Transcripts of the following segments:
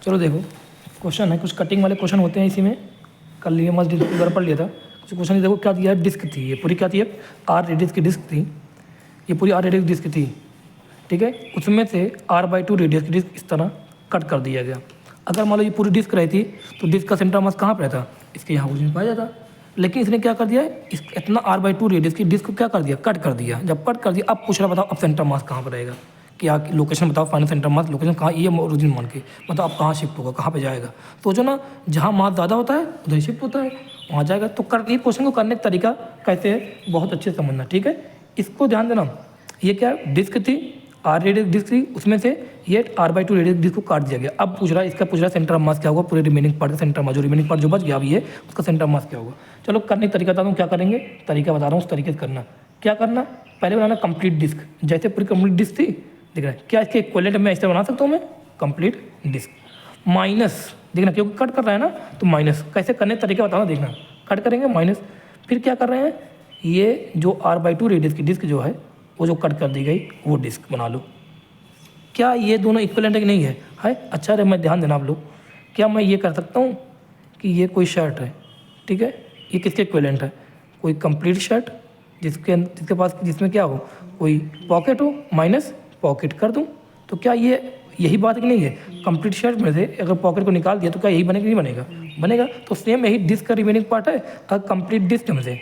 चलो देखो क्वेश्चन है, कुछ कटिंग वाले क्वेश्चन होते हैं इसी में। कल लिए मस्त घर पढ़ लिया था। कुछ क्वेश्चन देखो क्या दिया है, डिस्क थी ये पूरी, क्या थी, आर रेडियस की डिस्क थी, ये पूरी आर रेडियस की डिस्क थी, ठीक है। उसमें से r/2 रेडियस की डिस्क इस तरह कट कर दिया गया। अगर मान लो ये पूरी डिस्क रही थी तो डिस्क का सेंटर मास कहाँ पर रहता, इसके यहाँ कुछ नहीं पाया जाता। लेकिन इसने क्या कर दिया है, इस इतना r/2 रेडियस की डिस्क को क्या कर दिया, कट कर दिया। जब कट कर दिया अब पूछ रहा बताओ अब सेंटर मास कहाँ पर रहेगा, क्या लोकेशन बताओ, फाइनल सेंटर मास लोकेशन कहाँ, ये ओरिजिन मान के बताओ अब कहाँ शिफ्ट होगा, कहाँ पे जाएगा। सोचो ना, जहाँ मास ज़्यादा होता है उधर शिफ्ट होता है, वहाँ जाएगा। तो कर ये क्वेश्चन को करने का तरीका कैसे है, बहुत अच्छे से समझना, ठीक है। इसको ध्यान देना, ये क्या डिस्क थी, आर रेडियस डिस्क थी, उसमें से ये r/2 रेडियस डिस्क को काट दिया गया। अब पूछ रहा है, इसका पूछ रहा है सेंटर ऑफ मास क्या होगा, पूरे रिमेनिंग पार्ट का सेंटर मास, जो रिमेनिंग पार्ट जो बच गया अभी है उसका सेंटर मास क्या होगा। चलो करने का तरीका बता दूँ, क्या करेंगे, तरीका बता रहा हूँ, उस तरीके से करना। क्या करना, पहले बनाना कंप्लीट डिस्क, जैसे पूरी कंप्लीट डिस्क थी, देख रहा है क्या इसके इक्विवेलेंट में ऐसे बना सकता हूँ मैं, कंप्लीट डिस्क माइनस, देखना क्योंकि कट कर रहा है ना, तो माइनस कैसे करने का तरीका बताना, देखना कट करेंगे माइनस, फिर क्या कर रहे हैं, ये जो r/2 रेडियस की डिस्क जो है वो जो कट कर दी गई वो डिस्क बना लो। क्या ये दोनों इक्विवेलेंट है कि नहीं है? अच्छा रे, मैं ध्यान देना आप लोग, क्या मैं ये कर सकता हूँ कि ये कोई शर्ट है, ठीक है, ये किसके इक्विवेलेंट है, कोई कंप्लीट शर्ट जिसके पास जिसमें क्या हो, कोई पॉकेट हो, माइनस पॉकेट कर दूँ, तो क्या ये यही बात कि नहीं है, कंप्लीट शर्ट में से अगर पॉकेट को निकाल दिया तो क्या यही बनेगा, नहीं बनेगा, बनेगा। तो सेम यही डिस्क का रिमेनिंग पार्ट है, अगर कंप्लीट डिस्क में से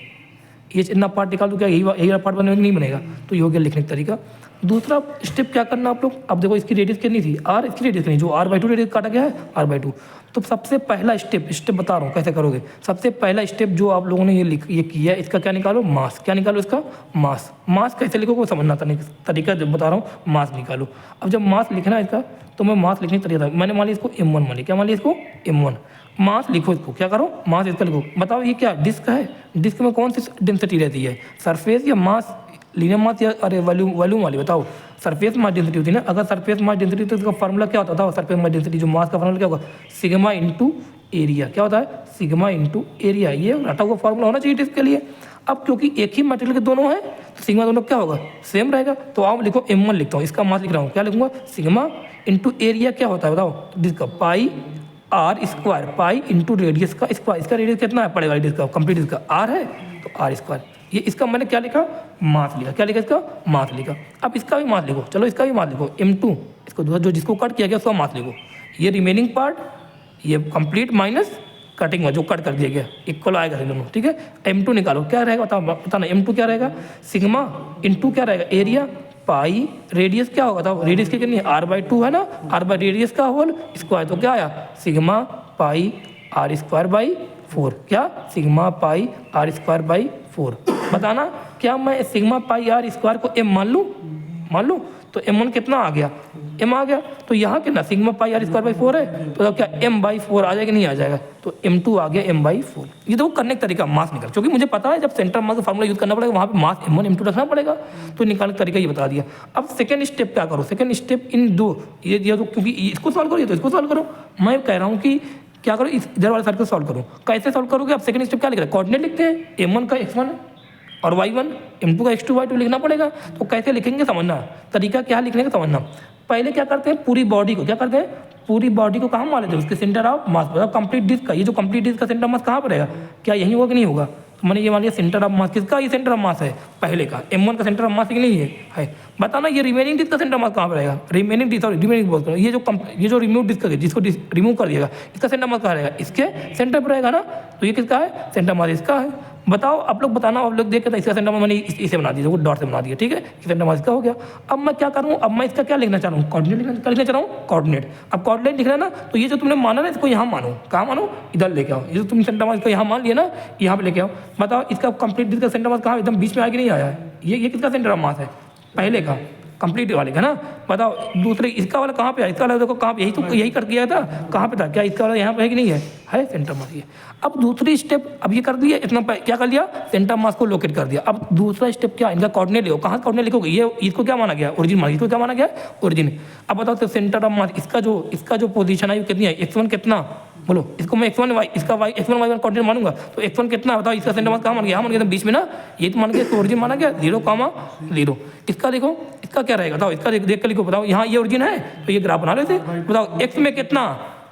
ये इतना पार्ट निकाल दो, क्या यही पार्ट बनेगा, नहीं बनेगा। तो ये हो गया लिखने का तरीका। दूसरा स्टेप क्या करना आप लोग, अब देखो इसकी रेडियस कितनी थी, आर, इसकी रेडियस कितनी, जो r/2 रेडियस काटा गया है r/2। तो सबसे पहला स्टेप बता रहा हूँ कैसे करोगे। सबसे पहला स्टेप जो आप लोगों ने ये किया, इसका क्या निकालो, मास, क्या निकालो इसका, मास। मास कैसे लिखोगे समझना तरीका जब बता रहा हूँ, मास निकालो। अब जब मास लिखना है इसका, तो मैं मास लिखने का तरीका था, मैंने मान लिया इसको m1 मान लिया, क्या मान लिया इसको m1, मास लिखो इसको, क्या करो, मास इसका लिखो। बताओ ये क्या डिस्क है, डिस्क में कौन सी डेंसिटी रहती है, सरफेस या मास, लीनियर मास या अरे वॉल्यूम वाली, बताओ। सरफेस मास डेंसिटी होती है ना, अगर सरफेस मास डेंसिटी तो इसका फार्मूला क्या होता था, सरफेस मास डेंसिटी जो मास का फार्मूला क्या होगा, सिग्मा इंटू एरिया, क्या होता है, सिग्मा इंटू एरिया, ये रटा हुआ फार्मूला होना चाहिए डिस्क के लिए। अब क्योंकि एक ही मटेरियल के दोनों हैं तो सिग्मा दोनों क्या होगा, सेम रहेगा। तो आओ लिखो m1 लिखता हूँ, इसका मास लिख रहा हूँ, क्या लिखूंगा, सिग्मा इंटू एरिया क्या होता है बताओ, डिस्क का पाई r square, pi into radius का स्क्वायर, इसका रेडियस कितना है, पड़ेगा डिस्क का, कंप्लीट डिस्क का r है तो r स्क्वायर। ये इसका मैंने क्या लिखा, मास लिखा, क्या लिखा, इसका मास लिखा। अब इसका भी मास लिखो, चलो इसका भी मास लिखो, m2, इसको जो जिसको कट किया गया उसका मास लिखो। ये रिमेनिंग पार्ट, ये कंप्लीट माइनस कटिंग में जो कट कर दिया गया, इक्वल आएगा दोनों, ठीक है। m2 निकालो, क्या रहेगा बताओ, बताना m2 क्या रहेगा, सिग्मा इंटू क्या रहेगा, एरिया, पाई, रेडियस क्या होगा था, रेडियस की कितनी है, r/2 है ना, r रेडियस का होल स्क्वायर, तो क्या आया, सिग्मा पाई r²/4, क्या, सिग्मा पाई r²/4। बताना क्या मैं सिग्मा पाई r² को m मान लूँ, तो m1 कितना आ गया, m आ गया। तो यहाँ कितना, सिग्मा पाई r²/4 है, तो क्या m/4 आ जाएगा, नहीं आ जाएगा, तो m2 आ गया m/4। ये तो करने का तरीका मास निकाल, क्योंकि मुझे पता है जब सेंटर मास का फार्मूला यूज करना पड़ेगा वहाँ पे मास m1 m2 रखना पड़ेगा, तो निकालने का तरीका ये बता दिया। अब सेकंड स्टेप क्या करो, सेकंड स्टेप इन दो ये दिया, तो क्योंकि इसको सॉल्व करो, ये तो इसको सॉल्व करो। मैं कह रहा हूँ कि क्या करो, इधर वाले साइड को सॉल्व करो। कैसे सॉल्व करोगे, अब सेकंड स्टेप क्या लिख रहे हैं, कोऑर्डिनेट लिखते हैं, m1 का x1 और y1, m2 का x2 y2 लिखना पड़ेगा। तो कैसे लिखेंगे समझना, तरीका क्या लिखने का समझना। पहले क्या करते हैं, पूरी बॉडी को क्या करते हैं, पूरी बॉडी को कहाँ मान लेते हैं, उसके सेंटर ऑफ मास पर, कंप्लीट डिस्क का, ये जो कंप्लीट डिस्क का सेंटर मास कहाँ पर रहेगा, क्या यही होगा कि नहीं होगा। तो मैंने ये मान लिया सेंटर ऑफ मास किसका, ये सेंटर ऑफ मास है पहले का, m1 का सेंटर ऑफ मास कि नहीं है। बताना ये रिमेनिंग डिस्क का सेंटर मास कहाँ पर रहेगा, रिमेनिंग बोल करो, ये जो रिमूव डिस्क है जिसको रिमूव कर दिएगा, इसका सेंटर मास कहाँ रहेगा, इसके सेंटर पर रहेगा ना। तो ये किसका है, सेंटर मास इसका है। बताओ आप लोग बताना, आप लोग देख के इसका सेंटर मास मैंने इसे बना दिया, वो डॉट से बना दिया, ठीक है, सेंटर मास इसका हो गया। अब मैं क्या करूँ, अब मैं इसका क्या लिखना चाह रहा हूँ, कोऑर्डिनेट लिखना चाह रहा हूँ, कोऑर्डिनेट। अब कोऑर्डिनेट लिखना है ना, तो ये जो तुमने माना ना, इसको यहाँ मानो, कहाँ मानो, इधर लेके आओ। ये जो तुम सेंटर मास को यहाँ मान लिया ना, यहाँ पे लेके आओ। बताओ इसका कंप्लीट डिस्क का सेंटर मास कहाँ, एकदम बीच में आगे नहीं आया है, ये किसका सेंटर मास है, पहले का, कंप्लीट वाले का ना। बताओ दूसरे इसका वाला कहाँ पे है, इसका वाला देखो कहाँ पे, यही कर दिया था, कहाँ पे था, क्या इसका वाला यहाँ पे है कि नहीं है सेंटर मास ये। अब दूसरी स्टेप, अब ये कर दिया, इतना क्या कर लिया, सेंटर मास को लोकेट कर दिया। अब दूसरा स्टेप क्या, इनका कोऑर्डिनेट लिखो, कहाँ कोऑर्डिनेट लिखोगे, ये इसको क्या माना गया, ओरिजिन माना, इसको क्या माना गया, ओरिजिन। अब बताओ तो सेंटर ऑफ मास इसका जो पोजीशन है कितनी है, x1 कितना, बोलो इसको मैं x1 y, इसका y x1 y1 कोऑर्डिनेट मानूंगा, तो x1 कितना बताओ, इसका सेंटर मास कहाँ मान गया, यहाँ मान गया, बीच में ना, ये तो मान गया, ओरिजिन माना गया 0,0। इसका देखो, इसका क्या रहेगा बताओ, इसका देख कर लिखो, बताओ यहाँ ये ओरिजिन है, तो ये ग्राफ बना लेते। बताओ x में कितना,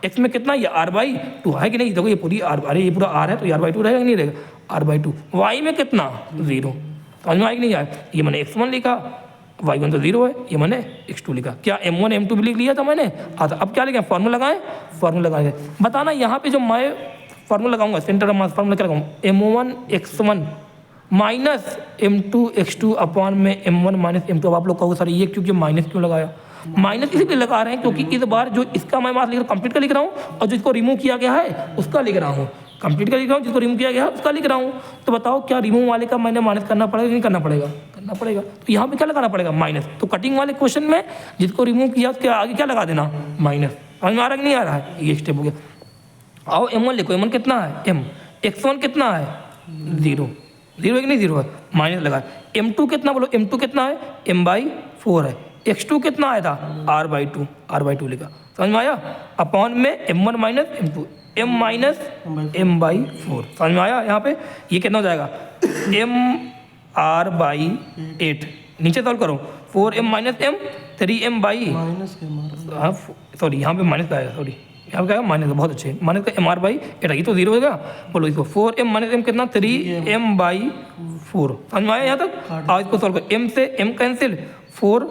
एक्स में कितना, ये r/2 है कि नहीं, देखो ये पूरी अरे ये पूरा r है तो ये r/2 रहेगा कि नहीं रहेगा, r/2। वाई में कितना 0, समझ में आया कि नहीं आया, ये मैंने x1 लिखा, y1 तो 0 है, ये मैंने x2 लिखा, क्या m1 m2 भी लिख लिया था मैंने। हाँ तो अब क्या लिखें, फॉर्मूला लगाएं, फॉर्मूला लगाएंगे। बताना यहाँ पे जो मैं फॉर्मूला लगाऊंगा सेंटर ऑफ मास, फॉर्मूला क्या लगाऊंगा, m1 x1 minus m2 x2 upon में m1 माइनस m2। अब आप लोग कहोगे सर ये क्योंकि माइनस क्यों लगाया, माइनस इसलिए लगा रहे हैं क्योंकि इस बार जो इसका मैं मास लिख रहा हूँ कंप्लीट का लिख रहा हूँ, और जिसको रिमूव किया गया है उसका लिख रहा हूँ, कंप्लीट का लिख रहा हूँ, जिसको रिमूव किया गया है उसका लिख रहा हूँ। तो बताओ क्या रिमूव वाले का मैंने माइनस करना पड़ेगा नहीं करना पड़ेगा, करना पड़ेगा। तो यहाँ पे क्या लगाना पड़ेगा, माइनस। तो कटिंग वाले क्वेश्चन में जिसको रिमूव किया उसके आगे क्या लगा देना, माइनस। समझ में आ रहा है कि नहीं आ रहा है, ये स्टेप हो गया। आओ m1 लिखो, m1 कितना है m, x1 कितना है 0, 0 है कि नहीं 0 है, माइनस लगा। m2 कितना बोलो, m2 कितना है m/4 है, x2 कितना आया था r/2 लिखा, समझ में आया। अपॉन में m1 minus m2, m minus m/4, समझ में आया। यहाँ पे ये कितना हो जाएगा m/r/8, नीचे सॉल्व करो 4m minus m 3m by हाँ सॉरी यहाँ पे माइनस का आएगा, सॉरी यहाँ पे क्या है माइनस का, बहुत अच्छे माइनस का mr/8, ये तो 0 होगा। बोलो इसको 4m माइनस m कितना 3m/4, समझ में आया यहाँ तक। आज इसको सॉल्व करो, m से m कैंसिल, 4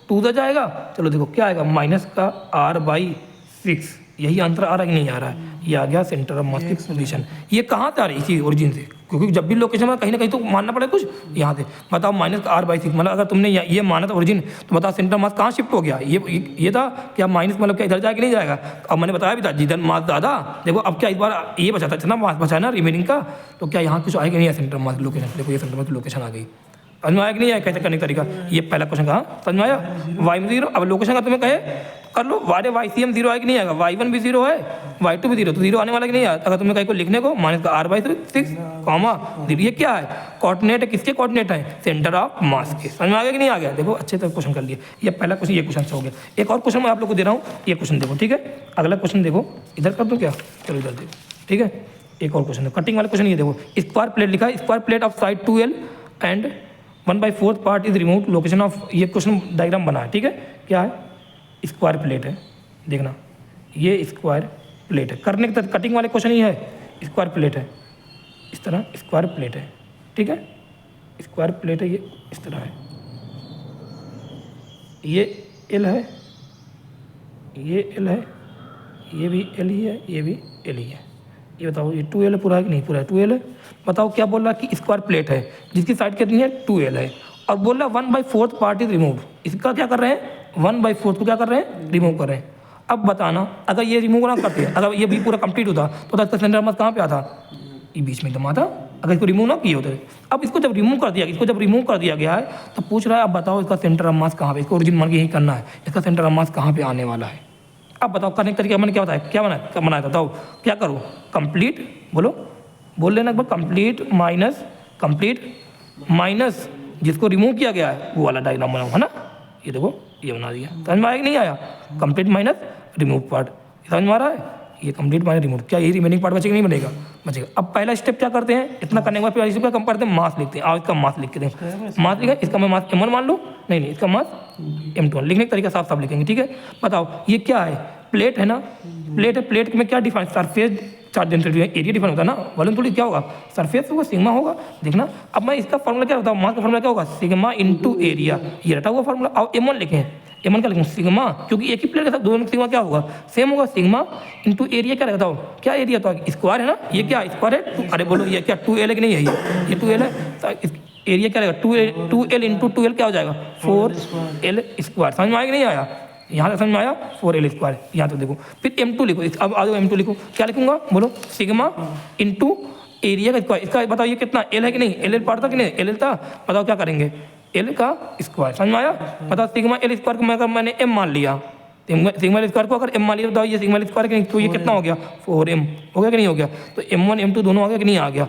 2 जाएगा, चलो देखो क्या आएगा माइनस का r/6, यही आंसर आ रहा है कि नहीं आ रहा है, ये आ गया सेंटर ऑफ मास की पोजीशन। ये कहाँ से आ रही है, इसी ओरिजिन से, क्योंकि जब भी लोकेशन में कहीं ना कहीं तो मानना पड़ेगा कुछ, यहाँ से बताओ माइनस का r/6, मतलब अगर तुमने ये माना था ओरिजिन तो बताओ सेंटर मास कहाँ शिफ्ट हो गया, ये था क्या माइनस, मतलब क्या इधर जाएगा कि नहीं जाएगा। अब मैंने बताया भी था जिधर मास ज़्यादा, देखो अब क्या इस बार ये बचा था इतना मास बचा ना रिमेनिंग का, तो क्या यहाँ कुछ आएगा नहीं है सेंटर मास लोकेशन, देखो ये सेंटर मास लोकेशन आ गई, समझ में आया कि नहीं आया कैसे करने का तरीका। ये पहला क्वेश्चन कहाँ समझ में आया, y में 0, अब लोकेशन का तुम्हें कहे कर लो, YCM 0 आएगा कि नहीं आएगा, y1 भी 0 है y2 भी 0, तो 0 आने वाला कि नहीं आया। अगर तुम्हें कहीं को लिखने को माइनस का r/6 कॉमा, ये क्या है कोऑर्डिनेट है, किसके कोऑर्डिनेट है, सेंटर ऑफ मास के, समझ में आ गया कि नहीं आ गया। देखो अच्छे तरह क्वेश्चन कर लिए, ये पहला क्वेश्चन, ये क्वेश्चन से हो गया। एक और क्वेश्चन मैं आप लोग को दे रहा हूँ, ये क्वेश्चन देखो ठीक है, अगला क्वेश्चन देखो, इधर कर दो क्या, चलो इधर देखो ठीक है। एक और क्वेश्चन है कटिंग वाला क्वेश्चन, ये देखो स्क्वायर प्लेट लिखा है, square plate of side 2L and 1/4 part is remove, location of, ये क्वेश्चन डायग्राम बना है ठीक है। क्या है, स्क्वायर प्लेट है, देखना ये स्क्वायर प्लेट है, करने के कटिंग वाले क्वेश्चन ही है, स्क्वायर प्लेट है, इस तरह स्क्वायर प्लेट है ठीक है, स्क्वायर प्लेट है, ये इस तरह है, ये L है, ये L है, ये भी L ही है, ये भी L ही है। ये बताओ ये 2L पूरा है कि नहीं पूरा है, 2L है। बताओ क्या बोल रहा है कि स्क्वायर प्लेट है जिसकी साइड कितनी है 2L है, और बोल रहा है 1/4 पार्ट इज रिमूव, इसका क्या कर रहे हैं 1/4 को क्या कर रहे हैं रिमूव कर रहे हैं। अब बताना अगर ये रिमूव ना करते, अगर ये भी पूरा कंप्लीट होता तो इसका सेंटर मास कहाँ पे आता, ये बीच में एकदम आता, अगर इसको रिमूव ना किए होते। अब इसको जब रिमूव कर दिया, इसको जब रिमूव कर दिया गया है तो पूछ रहा है अब बताओ इसका सेंटर ऑफ मास कहाँ पे, इसको ओरिजिन मान के यही करना है, इसका सेंटर ऑफ मास कहाँ पे आने वाला है। अब बताओ करने का तरीका मैंने क्या बताया, क्या बनाया था, बताओ क्या करो, कंप्लीट बोल लेना एक बार, कंप्लीट माइनस जिसको रिमूव किया गया है वो वाला डायग्राम बनाओ है ना, ये देखो ये बना दिया, समझ में आया कि नहीं आया, कंप्लीट माइनस रिमूव पार्ट, समझ में आ रहा है, ये कंप्लीट माइनस रिमूव, क्या ये रिमेनिंग पार्ट बचेगा नहीं बनेगा, बचेगा। अब पहला स्टेप क्या करते हैं, इतना करने के बाद पहला स्टेप क्या कम करते हैं, मास लिखते हैं, इसका मास लिख के दें, मास लिखा, इसका मैं मास m1 मान लूँ, नहीं इसका मास m2, लिखने का तरीका साफ साफ लिखेंगे ठीक है। बताओ ये क्या है, प्लेट है ना, प्लेट है, प्लेट में क्या define, surface charge density area define होता है ना, वॉल्यूम थोड़ी क्या होगा, सरफेस होगा, सिग्मा होगा। देखना अब मैं इसका फॉर्मूला क्या बताऊँ, मास का फॉर्मूला क्या होगा, सिग्मा इंटू एरिया, ये रटा हुआ फॉर्मूला। और m1 लिखें, m1 क्या लिखूँ, सिग्मा, क्योंकि एक ही प्लेट के साथ दोनों सिग्मा क्या होगा सेम होगा, सिग्मा इंटू एरिया क्या रहता हो, क्या एरिया तो स्क्वायर है ना, ये क्या स्क्वायर है, अरे बोलो ये क्या 2L है कि नहीं है, ये 2L है, एरिया क्या रहेगा 2L इंटू 2L क्या हो जाएगा 4L स्क्वायर, समझ में आया कि नहीं आया, यहाँ तक समझ में आया 4L स्क्वायर, यहाँ तो देखो। फिर m2 लिखो, अब आ जाओ m2 लिखो, क्या लिखूंगा बोलो, सिग्मा इंटू एरिया का स्क्वायर, इसका बताओ ये कितना L है कि नहीं, LL पार्ट था कि नहीं, LL था, बताओ क्या करेंगे L का स्क्वायर, समझ में आया। बताओ सिग्मा L स्क्वायर को मैं अगर मैंने m मान लिया, सिग्मा L स्क्वायर को अगर m मान लिया, बताओ ये सिग्मा L स्क्वायर कि नहीं, तो ये कितना हो गया 4m हो गया कि नहीं हो गया, तो m1 m2 दोनों आ गया कि नहीं आ गया,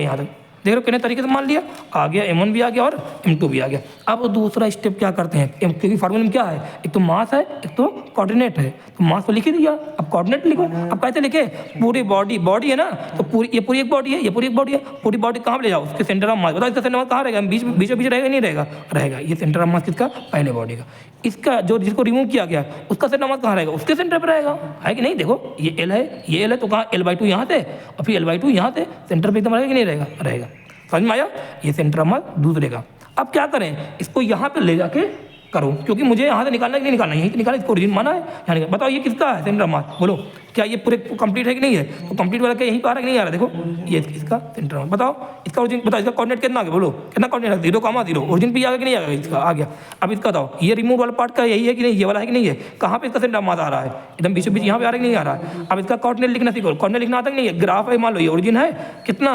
यहाँ तक देख रहे हो कितने तरीके से मान लिया, आ गया m1 भी आ गया और m2 भी आ गया। अब दूसरा स्टेप क्या करते हैं, क्योंकि फार्मूला में क्या है, एक तो मास है एक तो कोऑर्डिनेट है, तो मास तो लिख ही दिया, अब कोऑर्डिनेट लिखो। अब कैसे लिखे, पूरी बॉडी है ना, तो पूरी ये पूरी एक बॉडी है, ये पूरी एक बॉडी है, पूरी बॉडी कहाँ पे ले जाओ, उसके सेंटर ऑफ मास बताओ, इसका सेंटर ऑफ मास कहाँ रहेगा, बीच रहेगा नहीं रहेगा, रहेगा। ये सेंटर ऑफ मास किसका, पहले बॉडी का। इसका जो जिसको रिमूव किया गया उसका सेंटर ऑफ मास कहाँ रहेगा, उसके सेंटर पर रहेगा, है कि नहीं। देखो ये L है, ये L है, तो कहाँ L/2 यहाँ से और फिर L/2 यहाँ से, सेंटर पे एकदम रहेगा कि नहीं रहेगा, रहेगा। समझ में आया, ये सेंटर ऑफ मास दूसरे का। अब क्या करें, इसको यहाँ पे ले जाके करो, क्योंकि मुझे यहाँ से निकालना है कि नहीं निकालना, यहीं से निकालना, इसको ओरिजिन माना है यहाँ निकाल। बताओ ये किसका है सेंटर ऑफ मास, बोलो क्या ये पूरे कंप्लीट है कि नहीं है, तो कंप्लीट वाला क्या यहीं पर आ रहा है कि नहीं आ रहा है, देखो ये इसका सेंटर ऑफ मास। बताओ इसका ओरिजिन, बताओ इसका कोऑर्डिनेट कितना आ गया, बोलो कितना कोऑर्डिनेट, 0,0, ओरिजिन भी आ गया कि नहीं आ गया, इसका आ गया। अब इसका बताओ ये रिमूव वाला पार्ट का यही है कि नहीं, ये वाला है कि नहीं है, कहाँ पे इसका सेंटर ऑफ मास आ रहा है, एकदम बीचों बीच यहाँ पे आ रहा है कि नहीं आ रहा है। अब इसका कोऑर्डिनेट लिखना सीखो, कोऑर्डिनेट लिखना आता कि नहीं है, ग्राफ है, मान लो ये ओरिजिन है कितना,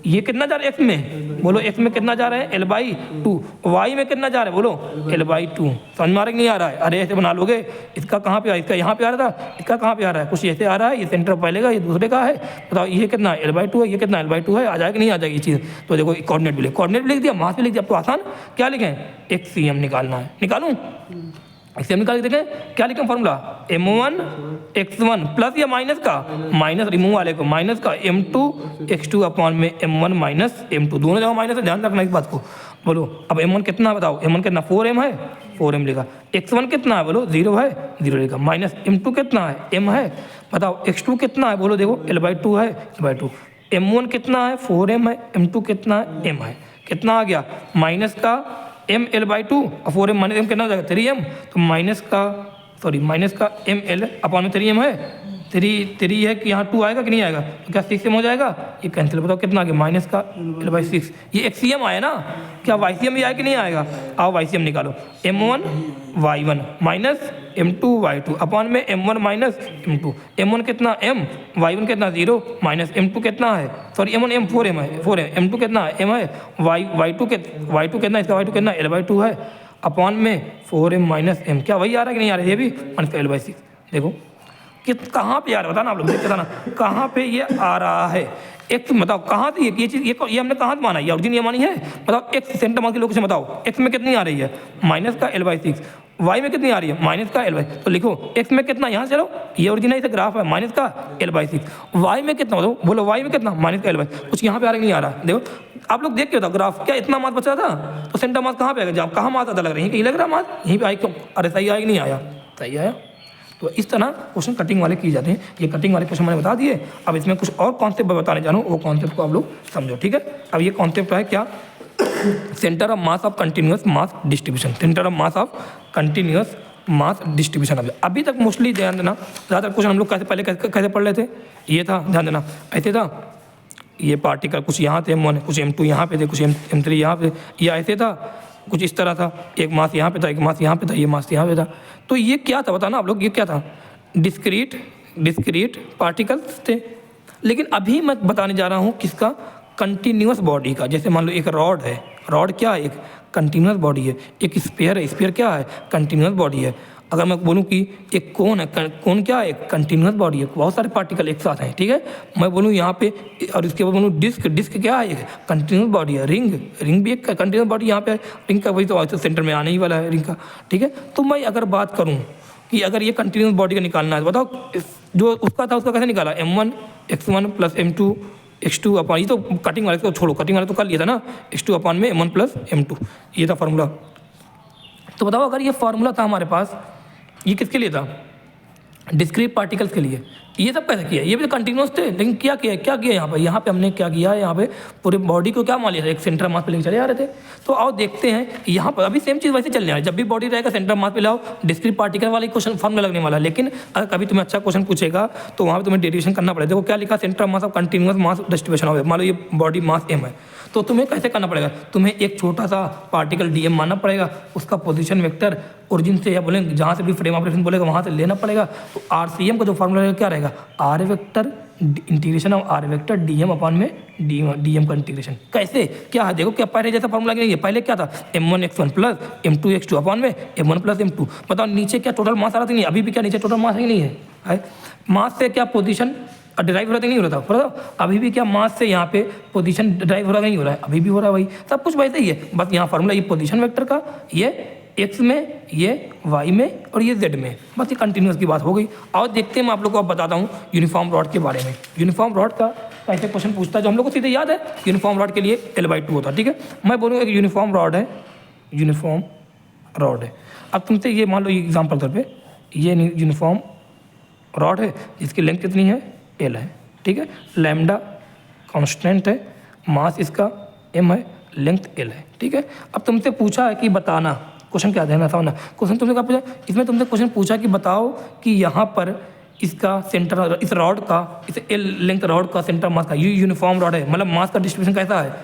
ये कितना जा रहा है एक्स में, बोलो एक्स में कितना जा रहा है L/2, वाई में कितना जा रहा है, बोलो L/2। समझ में आ रहा है कि नहीं आ रहा है, अरे ऐसे बना लोगे, इसका कहाँ पे आ, इसका यहाँ पे आ रहा था, इसका कहाँ पे आ रहा है, कुछ ऐसे आ रहा है, ये सेंटर पहले का ये दूसरे का है। बताओ ये कितना L/2 है, ये कितना L/2 है, आ जाएगा नहीं आ जाएगी ये चीज़। तो देखो कोऑर्डिनेट भी लिख दिया, मास भी लिख दिया, तो आसान, क्या लिखें, XCM निकालना है, निकालूं XCM निकाल के देखें क्या लिखें फॉर्मूला, M1 x1 प्लस या माइनस का, माइनस रिमूव वाले को, माइनस का M2 x2 अपॉन में M1 माइनस M2, दोनों जगह माइनस है, ध्यान रखना इस बात को। बोलो अब M1 कितना है, बताओ M1 कितना, 4m है, 4m लिखा, x1 कितना है, बोलो 0 है, 0 लिखा, माइनस M2 कितना है, m है, बताओ x2 कितना है, बोलो देखो L/2 है, L/2, M1 कितना है, 4m है, M2 कितना है, m है, कितना आ गया, माइनस का m L/2 और 4m माइनस m कितना हो जाएगा, 3m, तो माइनस का m L अपॉन में 3m है, 3 है कि यहाँ 2 आएगा कि नहीं आएगा, तो क्या 6m हो जाएगा, ये कैंसिल। बताओ कितना आ गया, माइनस का L/6, ये XCM आया ना, क्या YCM भी आया कि नहीं आएगा, आओ YCM निकालो, M1 Y1 minus M2 Y2 upon में M1 माइनस M2, M1 कितना m, Y1 कितना 0, माइनस M2 कितना है, सॉरी M1 m 4m है, 4m, M2 कितना है, m है, Y2 कितना, इसका Y2 कितना L/2 है, अपॉन में 4m माइनस m, क्या वही आ रहा है कि नहीं आ रहा है, ये भी माइनस का L/6। देखो कि कहाँ पे आ रहा है, बताना आप लोग, देखते ना कहाँ पे ये आ रहा है, एक्स बताओ कहाँ से ये चीज़, ये हमने कहाँ से माना, ये ओरिजिन ये मानी है, बताओ एक्स सेंटर मास की लोकेशन बताओ, एक्स में कितनी आ रही है, माइनस का L/6, वाई में कितनी आ रही है, माइनस का L/6, तो लिखो एक्स में कितना, यहाँ चलो ये ओरिजिन है, इसे ग्राफ है, माइनस का L/6, वाई में कितना, बोलो वाई में कितना, माइनस का L/6, कुछ यहाँ पे आ रहा नहीं आ रहा, देखो आप लोग देख के बताओ ग्राफ, क्या इतना मास बचा था, तो सेंटर मास कहाँ पे आएगा, जब कहाँ मास ज़्यादा लग रही है, कहीं लग रहा मास, यहीं पे आई क्यों, अरे सही आएगा नहीं आया, सही आया। तो इस तरह क्वेश्चन कटिंग वाले किए जाते हैं, ये कटिंग वाले क्वेश्चन मैंने बता दिए। अब इसमें कुछ और कॉन्सेप्ट बताने जा रहा हूँ, वो कॉन्सेप्ट को आप लोग समझो, ठीक है। अब ये कॉन्सेप्ट है क्या, centre of mass of continuous mass distribution, centre of mass of continuous mass distribution. अभी तक मोस्टली ध्यान देना, ज़्यादातर क्वेश्चन हम लोग कैसे पढ़ रहे थे, ये था, ध्यान देना ऐसे था, ये पार्टिकल कुछ यहाँ थे M1, कुछ M2 यहाँ पे थे, कुछ M3 यहाँ पे, या ऐसे था, कुछ इस तरह था, एक मास यहाँ पे था, एक मास यहाँ पे था, ये मास यहाँ पे था। तो ये क्या था बताना आप लोग, ये क्या था, डिस्क्रीट पार्टिकल्स थे। लेकिन अभी मैं बताने जा रहा हूँ किसका, कंटिन्यूअस बॉडी का। जैसे मान लो एक रॉड है, रॉड क्या है, एक कंटिन्यूअस बॉडी है, एक स्फीयर है, स्फीयर क्या है, कंटिन्यूअस बॉडी है। अगर मैं बोलूँ कि एक कोन है, कोन क्या है, कंटिन्यूअस बॉडी है, बहुत सारे पार्टिकल एक साथ हैं, ठीक है। मैं बोलूँ यहाँ पे, और इसके बाद बोलूँ डिस्क क्या है, एक कंटिन्यूअस बॉडी है, रिंग भी एक कंटिन्यूअस बॉडी यहाँ पे है, रिंग का वही तो सेंटर में आने ही वाला है रिंग का, ठीक है। तो मैं अगर बात करूँ कि अगर ये कंटिन्यूअस बॉडी का निकालना है, बताओ जो उसका था उसका कैसे निकाला, M1 x1 plus M2 x2 upon, ये तो कटिंग वाले को छोड़ो, कटिंग वाले तो कर लिया था ना, x2 अपॉन में M1 प्लस M2, ये था फार्मूला। तो बताओ अगर ये फार्मूला था हमारे पास, ये किसके लिए था, डिस्क्रीट पार्टिकल्स के लिए, ये सब कैसे किया, ये भी कंटिन्यूअस थे, लेकिन क्या किया यहाँ पे हमने क्या किया, यहाँ पे पूरे बॉडी को क्या मान लिया था, एक सेंटर मास पे लेके चले आ रहे थे। तो आओ देखते हैं यहाँ पर अभी सेम चीज़ वैसे चलने वाली है, जब भी बॉडी रहेगा सेंटर मास पे लाओ, डिस्क्रीट पार्टिकल वाला क्वेश्चन फॉर्मूला लगने वाला है। लेकिन अगर कभी तुम्हें अच्छा क्वेश्चन पूछेगा तो वहाँ पर तुम्हें डेरिवेशन करना पड़ेगा। देखो क्या लिखा, centre mass of continuous mass distribution हो, मान लो ये बॉडी मास m है, तो तुम्हें कैसे करना पड़ेगा, तुम्हें एक छोटा सा पार्टिकल dm मानना पड़ेगा, उसका पोजीशन वेक्टर ओरिजिन से या बोले जहाँ से भी फ्रेम ऑपरेशन बोलेगा वहाँ से लेना पड़ेगा। तो RCM का जो फॉर्मूला क्या रहेगा, r vector integration of r vector dm upon में dm का इंटीग्रेशन। कैसे क्या है, देखो क्या पहले जैसा फॉर्मूला नहीं है, पहले क्या था M1 x1 plus M2 x2 upon में M1 प्लस M2। बताओ नीचे क्या टोटल मास आ रहा था, नहीं अभी भी क्या नीचे टोटल मास ही नहीं है, मास से क्या पोजीशन और ड्राइव हो रहा था नहीं हो रहा था, अभी भी क्या मास से यहाँ पे पोजीशन ड्राइव हो रहा नहीं हो रहा है, अभी भी हो रहा है भाई, सब कुछ वैसे ही है, बस यहाँ फार्मूला ये पोजीशन वेक्टर का, ये एक्स में, ये वाई में और ये जेड में, बस ये कंटिन्यूस की बात हो गई। और देखते हैं मैं आप लोग को अब बताता हूँ यूनिफॉर्म रॉड के बारे में। यूनिफॉर्म रॉड का ऐसे क्वेश्चन पूछता है जो हम लोग को सीधे याद है, यूनिफॉर्म रॉड के लिए L/2 होता है, ठीक है। मैं बोलूँगा एक यूनिफॉर्म रॉड है, यूनिफॉर्म रॉड है। अब तुमसे ये मान लो एग्जाम्पल तौर पे ये यूनिफॉर्म रॉड है जिसकी लेंथ कितनी है, L है, ठीक है। लैम्डा कांस्टेंट है, मास इसका m है, लेंथ L है, ठीक है। अब तुमसे पूछा है कि बताना, क्वेश्चन क्या देना था ना, क्वेश्चन तुमसे क्या पूछा, इसमें तुमसे क्वेश्चन पूछा कि बताओ कि यहाँ पर इसका सेंटर, इस रॉड का, इस L लेंथ रॉड का सेंटर मास का, ये यूनिफॉर्म रॉड है, मतलब मास का डिस्ट्रीब्यूशन कैसा है,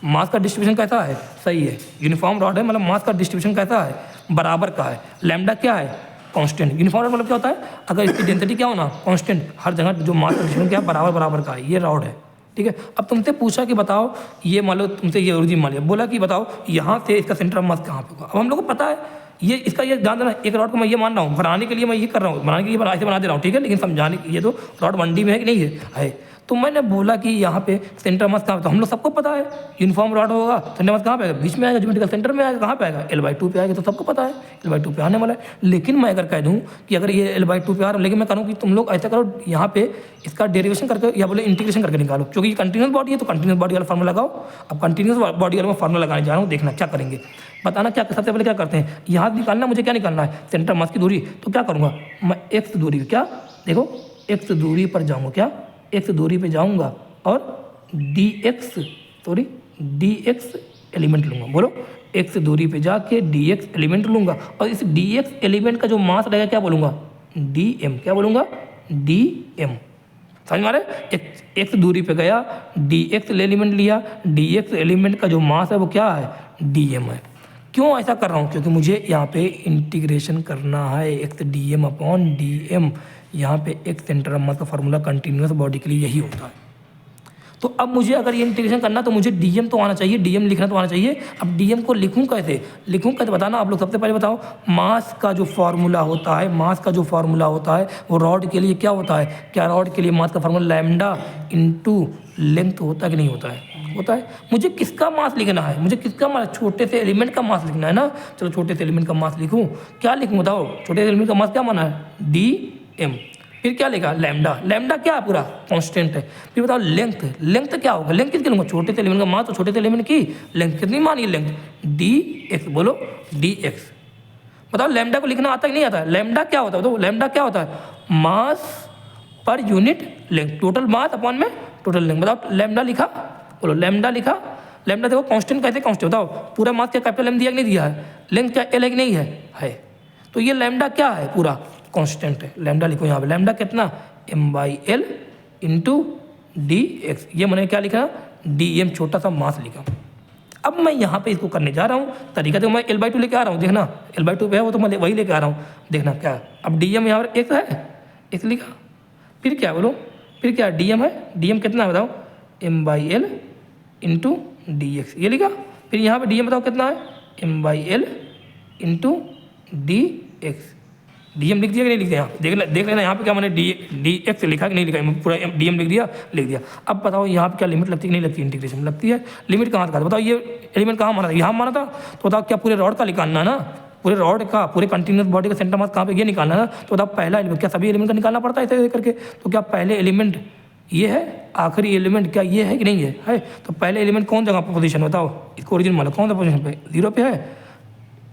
मास का डिस्ट्रीब्यूशन कैसा है, सही है, यूनिफॉर्म रॉड है, मतलब मास का डिस्ट्रीब्यूशन कैसा है, बराबर का है। लैम्डा क्या है, कांस्टेंट। यूनिफॉर्म रॉड मतलब क्या होता है, अगर इसकी डेंसिटी क्या होना, कांस्टेंट, हर जगह जो मास का डिस्ट्रीब्यूशन क्या है, बराबर बराबर का है, ये रॉड है, ठीक है। अब तुमसे पूछा कि बताओ, ये मान लो तुमसे ये ओरिजिन मान लिया, बोला कि बताओ यहाँ से इसका सेंटर ऑफ मास कहाँ पे होगा। अब हम लोग को पता है ये, इसका ये ध्यान देना, एक रॉड को मैं ये मान रहा हूँ, बनाने के लिए मैं ये कर रहा हूँ, बनाने के लिए ऐसे बना दे रहा हूँ, ठीक है, लेकिन समझाने ये तो रॉड 1D में है कि नहीं है। तो मैंने बोला कि यहाँ पे सेंटर मास कहाँ पे, तो हम लोग सबको पता है यूनिफॉर्म रॉड होगा, सेंटर मास कहाँ पे आएगा, बीच में आएगा, ज्योमेट्रिकल सेंटर में आएगा, कहाँ पे आएगा, L/2 पे आएगा, तो सबको पता है L/2 पे आने वाला है। लेकिन मैं अगर कह दूँ कि अगर ये L/2 पे आ रहा है, लेकिन मैं करूँ कि तुम लोग ऐसा करो, यहाँ पे इसका डेरिवेशन करके या बोले इंटीग्रेशन करके निकालो, क्योंकि ये कंटिन्यूस बॉडी है, तो कंटिन्यूस बॉडी वाला फार्मूला लगाओ। अब कंटिन्यूस बॉडी वाला मैं फार्मूला लगाने जा रहा हूँ, देखना क्या करेंगे, बताना क्या, सबसे पहले क्या करते हैं, यहाँ निकालना, मुझे क्या निकालना है, सेंटर मास की दूरी। तो क्या करूँगा मैं, x दूरी, क्या देखो x दूरी पर जाऊँगा, क्या x दूरी पर जाऊँगा और dx एलिमेंट लूँगा, बोलो x दूरी पे जाके dx एलिमेंट लूँगा, और इस dx एलिमेंट का जो मास रहेगा क्या बोलूँगा, dm, क्या बोलूँगा, dm, समझ में आ रहा है। x दूरी पे गया, dx एलिमेंट लिया, dx एलिमेंट का जो मास है वो क्या है, dm है। क्यों ऐसा कर रहा हूँ, क्योंकि मुझे यहाँ पे इंटीग्रेशन करना है, x dm अपॉन dm, यहाँ पे x सेंटर ऑफ मास का फार्मूला कंटिन्यूस बॉडी के लिए यही होता है। तो अब मुझे अगर ये इंटीग्रेशन करना तो मुझे dm तो आना चाहिए, dm लिखना तो आना चाहिए। अब dm को लिखूं कैसे बताना आप लोग, सबसे पहले बताओ, मास का जो फार्मूला होता है, मास का जो फार्मूला होता है वो रॉड के लिए क्या होता है, क्या रॉड के लिए मास का फार्मूला लैम्डा इंटू लेंथ होता है कि नहीं होता है, होता है। मुझे किसका मास लिखना है, मुझे किसका मास, छोटे से एलिमेंट का मास लिखना है ना, चलो छोटे से एलिमेंट का मास लिखूँ, क्या लिखूँ बताओ, छोटे से एलिमेंट का मास क्या माना है, dm, फिर क्या लिखा, लैम्डा, लैम्डा क्या है, पूरा कांस्टेंट है। फिर बताओ लेंथ, लेंथ क्या होगा, लेंथ किसकी लूँगा, छोटे से एलिमेंट का मास, तो छोटे से एलिमेंट की लेंथ कितनी मानी, लेंथ dx, बोलो dx। बताओ लैम्डा को लिखना आता है कि नहीं आता है, लैम्डा क्या होता है, तो लैम्डा क्या होता है, मास पर unit length, total mass upon में टोटल लेंथ। बताओ लैम्डा लिखा, बोलो लैम्डा लिखा, लैम्डा देखो कांस्टेंट कैसे कांस्टेंट, बताओ पूरा मास क्या कैपिटल एम दिया कि नहीं दिया है, लेंथ क्या एल है कि नहीं है। तो ये लैम्डा क्या है, पूरा कांस्टेंट है, लैम्डा लिखो यहाँ पे, लैम्डा कितना, m/l इंटू dx, ये मैंने क्या लिखा, dm, छोटा सा मास लिखा। अब मैं यहाँ पे इसको करने जा रहा हूँ, तरीका तो मैं L/2 लेके आ रहा हूँ, देखना L/2 पे है वो, तो मैं वही लेके आ रहा हूँ, देखना क्या। अब dm यहाँ पर x है, x लिखा, फिर क्या बोलो, फिर क्या dm है, dm कितना है बताओ, m/l इंटू dx, ये लिखा। फिर यहाँ पे dm बताओ कितना है, m/l इंटू dx, dm लिख दिया कि नहीं लिख दिया, देख लेना यहाँ पे क्या मैंने dx लिखा कि नहीं लिखा, पूरा dm लिख दिया। अब बताओ यहाँ पे क्या लिमिट लगती है कि नहीं लगती, इंटीग्रेशन लगती है, लिमिट कहाँ था बताओ, ये एलिमेंट कहाँ माना था, यहाँ माना था, तो बताओ क्या पूरे रॉड का निकालना है ना, पूरे रॉड का, पूरे कंटिन्यूस बॉडी का सेंटर मास कहाँ पे, ये निकालना है ना। तो बताओ पहला एलिमेंट, क्या सभी एलिमेंट का निकालना पड़ता है ऐसे करके, तो क्या पहले एलिमेंट ये है, आखिरी एलिमेंट क्या ये है कि नहीं है। तो पहले एलिमेंट कौन जगह पर पोजीशन, बताओ इसको ओरिजिन मानो, कौन सा पोजीशन पे, 0 पे है।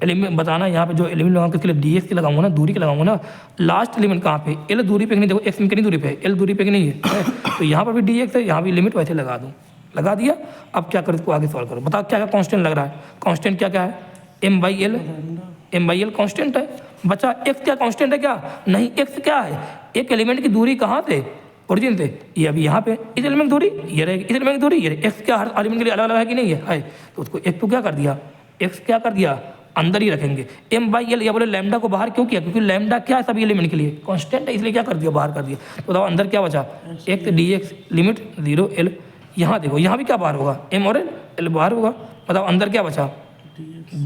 एलिमेंट बताना, यहाँ पे जो एलिमेंट लगाऊंगा किसके लिए, dx के लगाऊंगा ना, दूरी के लगाऊंगा ना। लास्ट एलिमेंट कहाँ पे, l दूरी पे कि नहीं, देखो x में कितनी दूरी पे है, l दूरी पे कि नहीं है। तो यहाँ पर भी dx है, यहाँ भी लिमिट वैसे लगा दूँ, लगा दिया। अब क्या करो, इसको आगे सॉल्व करो, बताओ क्या क्या कांस्टेंट लग रहा है, कांस्टेंट क्या क्या है, m/l कांस्टेंट है। बचा x क्या कांस्टेंट है क्या, नहीं, x क्या है, एक एलिमेंट की दूरी कहाँ से, ओरिजिन से, ये अभी यहाँ पे इस एलिमेंट की दूरी ये रहेगी, इस एलिमेंट की दूरी ये, x क्या हर एलिमेंट के लिए अलग अलग है कि नहीं है। तो उसको x को क्या कर दिया, x क्या कर दिया, अंदर ही रखेंगे। m/l, या बोले लैम्डा को बाहर क्यों किया, क्योंकि लैम्डा क्या है सभी एलिमेंट के लिए, कांस्टेंट है, इसलिए क्या कर दिया, बाहर कर दिया। तो बताओ अंदर क्या बचा, x dx लिमिट 0 l, यहाँ देखो यहाँ भी क्या बाहर होगा, m और l बाहर होगा। बताओ अंदर क्या बचा,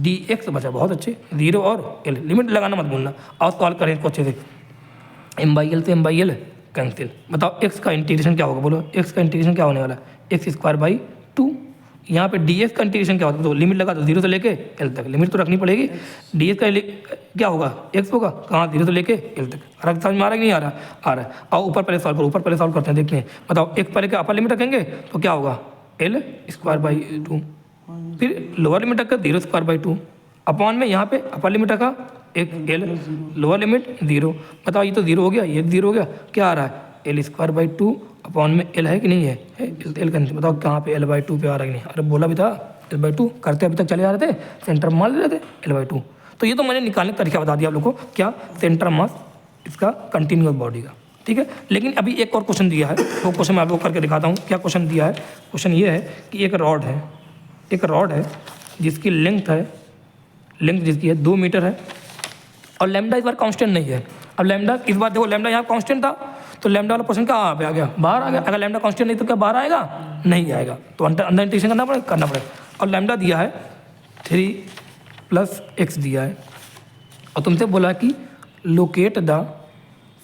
dx बचा, बहुत अच्छे, 0 और l, लिमिट लगाना मत भूलना। और सॉल्व करें इसको अच्छे से, m/l से m/l कैंसिल। बताओ एक्स का इंटीग्रेशन क्या होगा, बोलो एक्स का इंटीग्रेशन क्या होने वाला है, एक्स स्क्वायर बाई 2। यहाँ पे डी एक्स का इंटीग्रेशन क्या होता है, तो लिमिट लगा दो 0 से लेके एल तक, लिमिट तो रखनी पड़ेगी। डी एक्स का क्या होगा, एक्स होगा कहाँ, 0 से लेके एल तक। समझ में आ रहा है कि नहीं आ रहा, आ रहा है। और ऊपर पहले सॉल्व करो, ऊपर पहले सॉल्व करते हैं, देखते हैं। बताओ एक्स पहले के अपर लिमिट रखेंगे तो क्या होगा, एल स्क्वायर बाई 2, फिर लोअर लिमिट रखकर 0 स्क्वायर बाई 2 अपॉन में यहाँ पे अपर लिमिट रखा एक एल, लोअर लिमिट 0। बताओ ये तो 0 हो गया, ये 0 हो गया, क्या आ रहा है, एल स्क्वायर बाई 2 अपॉन में एल है कि नहीं है, एल का। बताओ कहाँ पे एल बाई 2 पे आ रहा है कि नहीं, अरे बोला भी था एल बाई 2 करते अभी तक चले आ रहे थे, सेंटर मास ले रहे थे एल बाई 2। तो ये तो मैंने निकालने का तरीका बता दिया आप लोग को, क्या सेंटर मास इसका कंटिन्यूअस बॉडी का, ठीक है। लेकिन अभी एक और क्वेश्चन दिया है, वो क्वेश्चन मैं आपको करके दिखाता हूँ। क्या क्वेश्चन दिया है, क्वेश्चन ये है कि एक रॉड है जिसकी लेंथ जिसकी है 2 मीटर है, और लैम्डा इस बार कांस्टेंट नहीं है। अब लैम्डा इस बार देखो, लैम्डा यहाँ कांस्टेंट था तो लैम्डा वाला पोर्शन कहाँ पे आ गया, बाहर आ गया। अगर लैम्डा कांस्टेंट नहीं तो क्या बाहर आएगा, नहीं आएगा, तो अंडर इंटीग्रेशन करना पड़ेगा। और लैम्डा दिया है 3 + x दिया है, और तुमसे बोला कि locate the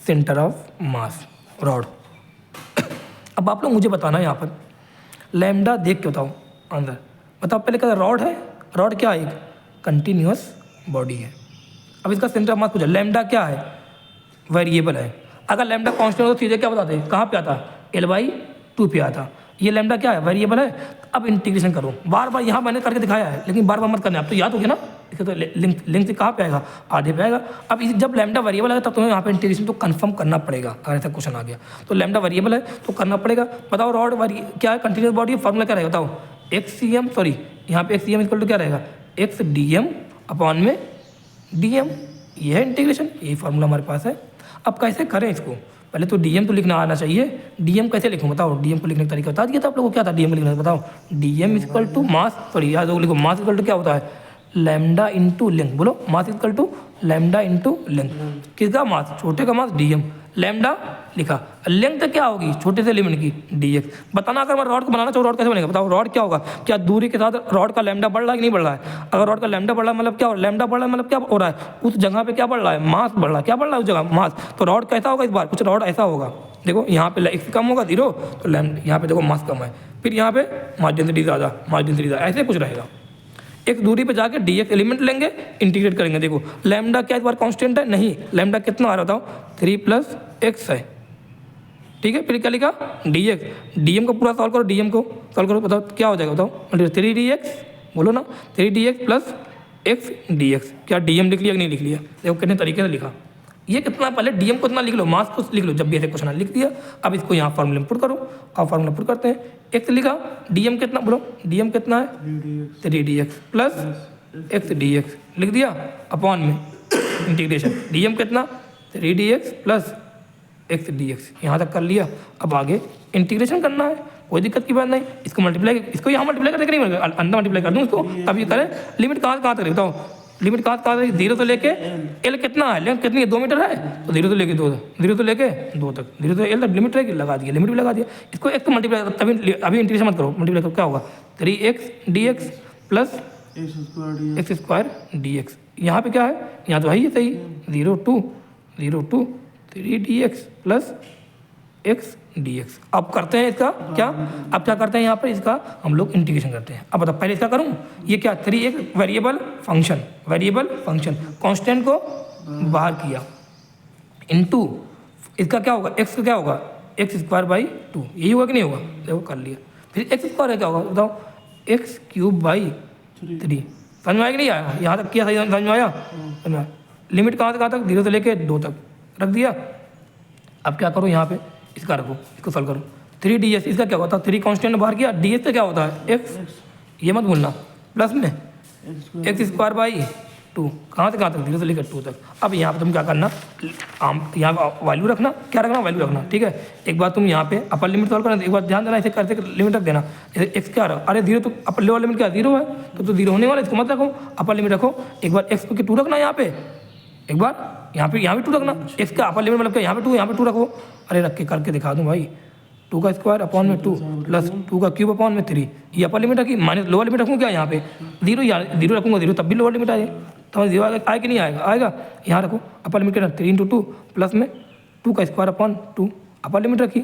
centre of mass rod. अब आप लोग मुझे बताना है यहाँ पर लैम्डा देख के बताओ आंसर। बताओ पहले क्या रॉड है, रॉड क्या है, एक कंटिन्यूअस बॉडी है। अब इसका सेंटर ऑफ मास पूछा, लैम्डा क्या है, वेरिएबल है। अगर लैम्डा कांस्टेंट हो तो सीधे क्या बताते हैं, कहाँ पे आता, L/2 पे आता। ये लैम्डा क्या है, वेरिएबल है। अब इंटीग्रेशन करो, बार बार यहाँ मैंने करके दिखाया है, लेकिन बार बार मत करना, अब तो याद हो गया ना। इसका तो लिंक से कहाँ पे आएगा, आधे पे आएगा। अब जब लैम्डा वेरिएबल आएगा तब तुम्हें यहाँ पे इंटीग्रेशन तो कंफर्म करना पड़ेगा। अगर ऐसा क्वेश्चन आ गया तो लैम्डा वेरिएबल है तो करना पड़ेगा। बताओ रॉड क्या है, कंटिन्यूअस बॉडी, फॉर्मूला क्या रहेगा बताओ, XCM, सॉरी यहाँ पे XCM इक्वल टू क्या रहेगा, XDM अपॉन में DM। ये है इंटीग्रेशन, यही फार्मूला हमारे पास है। अब कैसे करें इसको, पहले तो DM तो लिखना आना चाहिए। DM कैसे लिखूँ बताओ, DM को लिखने का तरीका बता दिया था आप लोगों को, क्या था DM को लिखना, बताओ DM equal to mass, sorry याद लिखो, मास इक्वल टू क्या होता है, लैम्डा इंटू लेंथ। बोलो mass equal to lambda into length. किसका मास, छोटे का मास DM, लैम्डा लिखा, लेंथ क्या होगी छोटे से लिमिट की DX। बताना अगर मैं रॉड को बनाना चाहूँ, रॉड कैसे बनेगा बताओ, रॉड क्या होगा, क्या दूरी के साथ रॉड का लैम्डा बढ़ रहा है कि नहीं बढ़ रहा है। अगर रॉड का लैम्डा बढ़ रहा है मतलब क्या, लैम्डा बढ़ रहा है मतलब क्या हो रहा है, उस जगह पे क्या बढ़ रहा है, मास बढ़ रहा है। क्या बढ़ रहा है उस जगह, मास। तो रॉड कैसा होगा इस बार, कुछ रॉड ऐसा होगा, देखो यहाँ पे x कम होगा 0 तो यहाँ पे देखो मास कम है, फिर यहाँ पे मास डेंसिटी ज़्यादा, ऐसे कुछ रहेगा। एक दूरी पे जाके dx एलिमेंट लेंगे, इंटीग्रेट करेंगे। देखो लैम्डा क्या इस बार कांस्टेंट है, नहीं, लैम्डा कितना आ रहा बताओ, 3 + x है, ठीक है। फिर क्या लिखा, dx, dm को पूरा सॉल्व करो, dm को सॉल्व करो, बताओ क्या हो जाएगा बताओ, 3dx, बोलो ना 3dx + x dx। क्या dm लिख लिया कि नहीं लिख लिया, देखो कितने तरीके से लिखा। ये कितना, पहले डीएम को इतना लिख लो, मास को लिख लो, जब भी ऐसे क्वेश्चन लिख दिया। अब इसको यहाँ फार्मूले में पुट करो, अब फार्मूला पुट करते हैं। एक्स लिखा, डीएम कितना, बोलो डीएम कितना है, 3dx + x dx लिख दिया, अपॉन में इंटीग्रेशन, डीएम कितना 3dx + x dx, यहाँ तक कर लिया। अब आगे इंटीग्रेशन करना है, कोई दिक्कत की बात नहीं। इसको मल्टीप्लाई, इसको यहाँ मल्टीप्लाई करके नहीं, अंदर मल्टीप्लाई कर दूँ इसको, तब ये करें। लिमिट कहाँ तक बताओ, लिमिट कहाँ तक, 0 से लेके एल कितना है, लेंथ कितनी है, 2 मीटर है, तो 0 से लेके 2 तक, 0 से लेके 2 तक, 0 से एल तक लिमिट रहेगी, लगा दिया, लिमिट भी लगा दिया। इसको एक तो मल्टीप्लाई, तभी अभी इंटीग्रेशन मत करो, मल्टीप्लाई करो क्या होगा, 3x dx + x square dx। यहाँ पे क्या है, यहाँ तो है ही सही, 0 to 3dx + x dx। अब करते हैं इसका क्या, अब क्या करते हैं यहाँ पर, इसका हम लोग इंटीग्रेशन करते हैं। अब बताओ पहले इसका करूँ, ये क्या 3x वेरिएबल फंक्शन कांस्टेंट को बाहर किया, इनटू इसका क्या होगा, x का क्या होगा, x²/2, यही होगा कि नहीं होगा, देखो कर लिया। फिर x² क्या होगा बताओ, x³/3। समझ में आया कि नहीं आया, यहाँ तक किया, सही समझ में आया। लिमिट कहाँ तक 0 से लेके 2 तक रख दिया। अब क्या करो, यहाँ पे इसका रखो, इसको सॉल्व करो। 3ds, इसका क्या होता है, 3 कांस्टेंट बाहर किया, ds से क्या होता है x, ये मत भूलना, प्लस में x²/2, कहाँ से 0 से लेकर 2 तक। अब यहाँ पे तुम क्या करना, यहाँ वैल्यू रखना, क्या रखना, वैल्यू रखना, ठीक है। एक बार तुम यहाँ पे अपर लिमिट सॉल्व करना, एक बार ध्यान देना, ऐसे करते लिमिट रख देना। जैसे x क्या रहा, अरे 0 तो अपर लोअर लिमिट क्या 0 है, तो 0 होने वाला, इसको मत रखो, अपर लिमिट रखो। एक बार x को 2 रखना यहाँ पे, एक बार यहाँ भी 2 रखना, x का अपर लिमिट मतलब क्या, यहाँ पे 2, यहाँ पे 2 रखो। अरे रख के करके दिखा दूँ भाई, 2 का स्क्वायर अपॉन में 2 + 2 का क्यूब अपॉन में 3, ये अपर लिमिट रखी, माइनस लोअर लिमिट रखूँ क्या, यहाँ पे 0, यहाँ 0 रखूँगा, 0 तब भी लोअर लिमिट आए, तो 0 आए कि नहीं आएगा, यहाँ रखो अपर लिमिट कितना 3 × 2 प्लस में 2 का स्क्वायर अपॉन 2, अपर लिमिट रखी,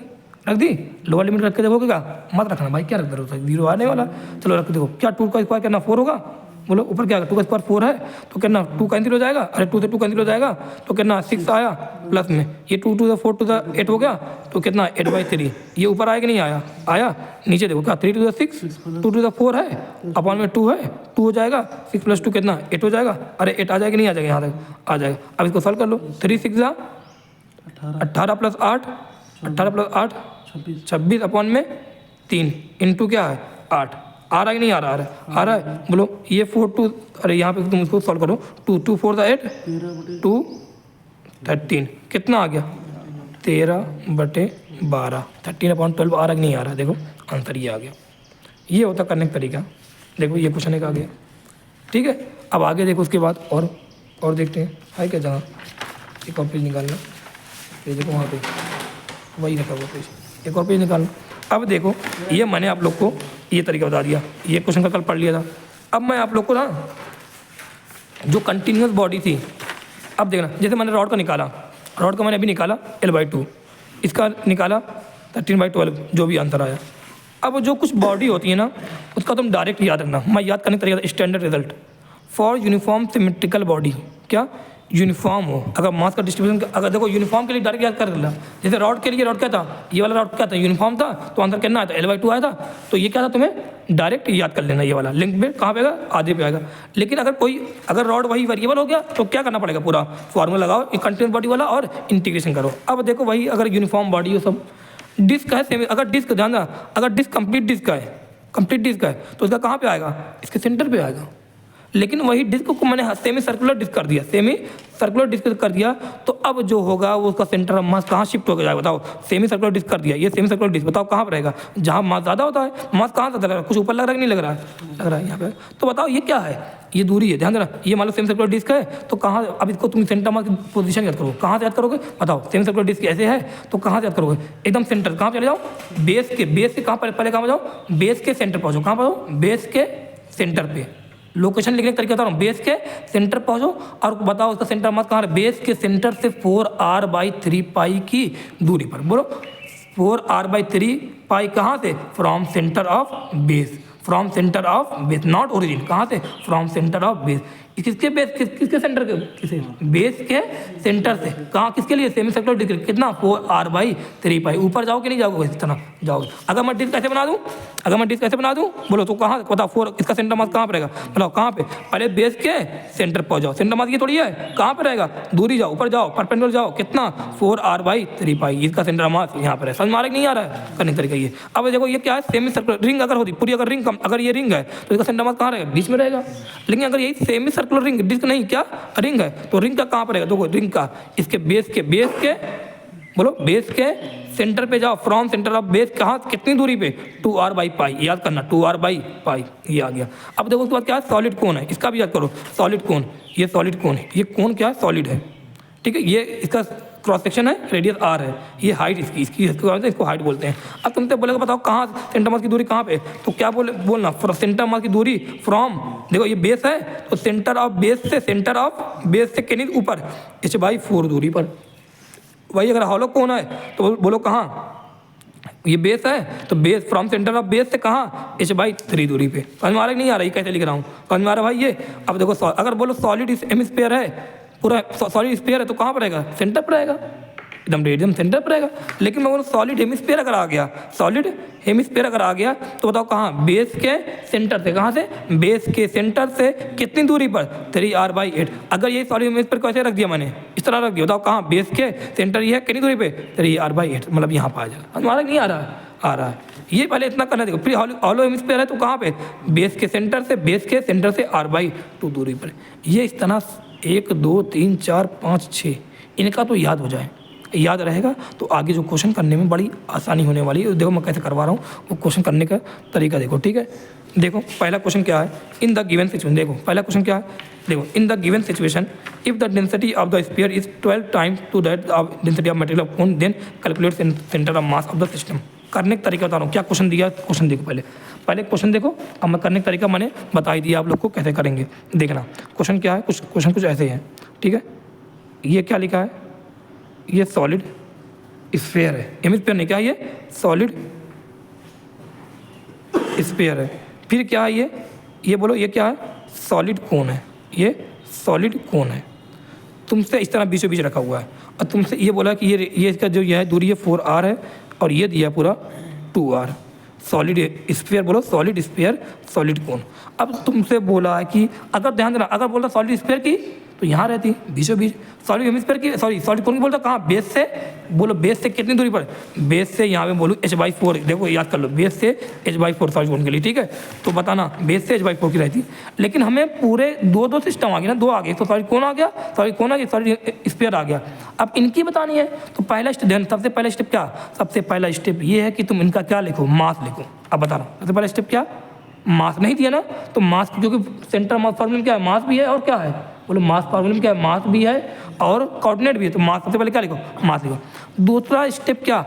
रख दी, लोअर लिमिट रख के देखोगे क्या, मत रखना भाई, क्या रख दो, 0 आने वाला। चलो रख के देखो, क्या 2 का स्क्वायर करना 4 होगा, बोलो ऊपर क्या 2 का स्क्वायर 4 है, तो कितना 2 कैंसिल हो जाएगा, अरे 2 से 2 कैंसिल हो जाएगा, तो कितना 6 आया, प्लस में ये 2 टू द 4 टू द 8 हो गया, तो कितना 8/3, ये ऊपर आया कि नहीं आया, आया, नीचे देखो क्या 3 टू द 6, 2 टू द 4 है, अपॉन में 2 है, 2 हो जाएगा, 6 + 2 कितना 8 हो जाएगा, अरे 8 आ जाएगा नहीं आ जाएगा, यहाँ तक आ जाएगा। अब इसको सॉल्व कर लो, 3 6 18 + 8, 18 + 8 26 अपॉन में 3 इंटू क्या है 8, आ रहा है कि नहीं आ रहा है, आ रहा है, बोलो ये 4 2, अरे यहाँ पे तुम इसको सॉल्व करो, 2 2 4 8 2 13 कितना आ गया 13/12, 13/12 आ रहा है कि नहीं आ रहा है, देखो आंसर ये आ गया। ये होता करने का तरीका, देखो ये क्वेश्चन एक आ गया, ठीक है। अब आगे देखो उसके बाद और देखते हैं है क्या जगह, एक और पेज निकालना, ये देखो वहाँ पे वही रखा हुआ पेज, एक और पेज निकालना। अब देखो ये मैंने आप लोग को ये तरीका बता दिया, ये क्वेश्चन का कल पढ़ लिया था। अब मैं आप लोग को ना जो कंटिन्यूस बॉडी थी, अब देखना, जैसे मैंने रॉड का निकाला, रॉड का मैंने अभी निकाला L/2, इसका निकाला 13/12, जो भी आंसर आया। अब जो कुछ बॉडी होती है ना उसका तुम डायरेक्ट याद रखना, मैं याद करने का तरीका, standard result for uniform symmetrical body, क्या यूनिफॉर्म हो, अगर मास का डिस्ट्रीब्यूशन, अगर देखो यूनिफॉर्म के लिए डायरेक्ट याद कर लेना, जैसे रॉड के लिए रॉड क्या था, ये वाला रॉड क्या था यूनिफॉर्म था, तो आंसर कितना आया था L/2 आया था, तो ये क्या था तुम्हें डायरेक्ट याद कर लेना, ये वाला लिंक पे कहाँ पे आएगा, आधे पे आएगा। लेकिन अगर रॉड वही वेरिएबल हो गया तो क्या करना पड़ेगा, पूरा फॉर्मूला लगाओ कंटिन्यूस बॉडी वाला और इंटीग्रेशन करो। अब देखो वही अगर यूनिफॉर्म बॉडी हो, सब डिस्क है सेमी, अगर डिस्क ध्यान देना, अगर डिस्क कंप्लीट डिस्क है तो इसका कहाँ पे आएगा, इसके सेंटर पे आएगा। लेकिन वही डिस्क को मैंने सेमी सर्कुलर डिस्क कर दिया, तो अब जो होगा वो उसका सेंटर ऑफ मास कहाँ शिफ्ट हो जाएगा, बताओ। सेमी सर्कुलर डिस्क कर दिया, ये सेमी सर्कुलर डिस्क बताओ कहाँ पर रहेगा, जहाँ मास ज़्यादा होता है, मास कहाँ ज़्यादा लग रहा है, कुछ ऊपर लग रहा है कि नहीं लग रहा है यहाँ पे। तो बताओ ये क्या है, ये दूरी है, ध्यान देना, ये मान लो सेमी सर्कुलर डिस्क है, तो कहाँ, अब इसको तुम सेंटर मास की पोजीशन याद करो, कहाँ से याद करोगे, बताओ। सेमी सर्कुलर डिस्क ऐसे है तो कहाँ से याद करोगे, एकदम सेंटर, कहाँ चले जाओ, बेस के कहाँ पर, पहले कहाँ पर जाओ, बेस के सेंटर पहुँचो, कहाँ पर, बेस के सेंटर पे, लोकेशन लिखने का तरीका बता रहा हूँ, बेस के सेंटर पहुँचो और बताओ उसका सेंटर मास कहाँ है, बेस के सेंटर से 4r/3 पाई की दूरी पर, बोलो 4r/3 पाई कहाँ से, from centre of base, from centre of base, not origin, कहाँ से, फ्रॉम सेंटर ऑफ बेस। किसके बेस, किसके सेंटर के, किसे, बेस के सेंटर से, कहाँ, किसके लिए, सेमी सर्कुलर डिस्क, कितना 4r/3 पाई, ऊपर जाओ कि नहीं जाओगे, इस तरह जाओगे। अगर मैं डिस्क कैसे बना दूँ, बोलो तो कहाँ, बताओ 4, इसका सेंटर मास कहाँ पर रहेगा, बताओ कहाँ पे, पहले बेस के सेंटर पर जाओ, सेंटर मास ये थोड़ी है, कहाँ पर रहेगा, दूरी जाओ, ऊपर जाओ, परपेंडिकुलर जाओ, कितना 4r/3 पाई, इसका सेंटर मास यहाँ पर है, समझ में आ रहा नहीं आ रहा है, करने का तरीका ये। अब देखो ये क्या है, सेमी सर्कुलर रिंग अगर होती पूरी, अगर रिंग अगर ये रिंग है तो इसका सेंटर मास कहाँ रहेगा, बीच में रहेगा। लेकिन अगर यही सेमी सर्कुलर रिंग, डिस्क नहीं, क्या रिंग है, तो रिंग का कहाँ पर रहेगा, देखो रिंग का इसके बेस के बोलो बेस के सेंटर पे जाओ, फ्रॉम सेंटर ऑफ बेस कहाँ, कितनी दूरी पे, 2r/पाई, याद करना 2r/पाई, ये आ गया। अब देखो उसके बाद क्या है, सॉलिड कोन है, इसका भी याद करो, सॉलिड कोन, ये सॉलिड कोन है, ये कोन क्या है, सॉलिड है, ठीक है। ये इसका क्रॉस सेक्शन है, रेडियस r है, ये हाइट इसको हाइट बोलते हैं। अब तुमसे बोलेगा बताओ कहाँ सेंटर मास की दूरी कहाँ पे, तो क्या बोलना सेंटर मास की दूरी फ्रॉम, देखो ये बेस है तो सेंटर ऑफ बेस से कितनी ऊपर, h/4 दूरी पर। वही अगर हॉलो कोन है तो बोलो कहाँ, ये बेस है तो base from centre of base से कहाँ, h/3 दूरी पे। समझ में आ रहा नहीं आ रहा, ये कैसे लिख रहा हूँ, समझ में आ रहा भाई ये। अब देखो अगर बोलो सॉलिड हेमिस्फीयर है, पूरा सॉलिड स्फीयर है तो कहाँ पर रहेगा, सेंटर पर रहेगा, एकदम सेंटर पर रहेगा। लेकिन मैं बोलूँ सॉलिड हेमिस्फीयर अगर आ गया, तो बताओ कहाँ, बेस के सेंटर से, कहाँ से, बेस के सेंटर से कितनी दूरी पर, 3r/8। अगर ये सॉलिड हेमिस्फीयर कैसे रख दिया मैंने, इस तरह रख दिया, बताओ कहाँ, बेस के सेंटर ये है कितनी दूरी पे, 3r/8, मतलब यहाँ पर आ जाएगा। हमारा नहीं आ रहा है, ये पहले इतना करना। देखो फिर हॉलो हेमिस्फीयर है तो कहाँ पे, बेस के सेंटर से r/2 दूरी पर। ये इस तरह 1 2 3 4 5 6 इनका तो याद हो जाए, याद रहेगा तो आगे जो क्वेश्चन करने में बड़ी आसानी होने वाली है। देखो मैं कैसे करवा रहा हूँ, वो क्वेश्चन करने का तरीका देखो, ठीक है। देखो पहला क्वेश्चन क्या है, इन द गिवन सिचुएशन, देखो पहला क्वेश्चन क्या है, देखो in the given situation if the density of the sphere is 12 times to that density of material of cone, then calculate centre of mass of the system. करने का तरीका बता रहा हूँ, क्या क्वेश्चन दिया, क्वेश्चन देखो पहले क्वेश्चन देखो, अब मैं करने का तरीका मैंने बता ही दिया आप लोग को कैसे करेंगे। देखना क्वेश्चन क्या है, क्वेश्चन कुछ ऐसे है, ठीक है। ये क्या लिखा है, ये सॉलिड स्फीयर है, हेमिस्फीयर नहीं, क्या ये सॉलिड स्फीयर है। फिर क्या है ये बोलो, ये क्या है, सॉलिड कोन है, ये सॉलिड कोन है। तुमसे इस तरह बीचों बीच रखा हुआ है और तुमसे ये बोला कि ये इसका जो है दूरी है 4r है और ये दिया पूरा 2r। सॉलिड स्फीयर बोलो, सॉलिड स्फीयर, सॉलिड कोन। अब तुमसे बोला है कि अगर ध्यान देना, अगर बोलता सॉलिड स्फीयर की तो यहाँ रहती बीचों बीच, सॉलिड हेमिस्फीयर की सॉरी सॉलिड कोन की बोलता कहाँ, बेस से, बोलो बेस से कितनी दूरी पर, बेस से यहाँ पे बोलूँ h/4, देखो याद कर लो, बेस से h/4 सॉलिड कोन के लिए, ठीक है। तो बताना बेस से h/4 की रहती, लेकिन हमें पूरे दो सिस्टम आ गए ना, दो आ गए, तो सॉलिड कोन आ गया, सॉलिड कोन आ गया, सॉलिड स्फीयर आ गया। अब इनकी बतानी है तो पहला स्टेप, सबसे पहला स्टेप क्या, सबसे पहला स्टेप ये है कि तुम इनका क्या लिखो, मास लिखो। अब बता रहा हूँ सबसे पहला स्टेप क्या, मास नहीं दिया ना, तो मास, क्योंकि सेंटर मास फॉर्मूला क्या है, मास भी है और क्या है, बोलो मास फॉर्मूला क्या है, मास भी है और कोऑर्डिनेट भी है, तो मास सबसे पहले क्या लिखो, मास लिखो। दूसरा स्टेप क्या,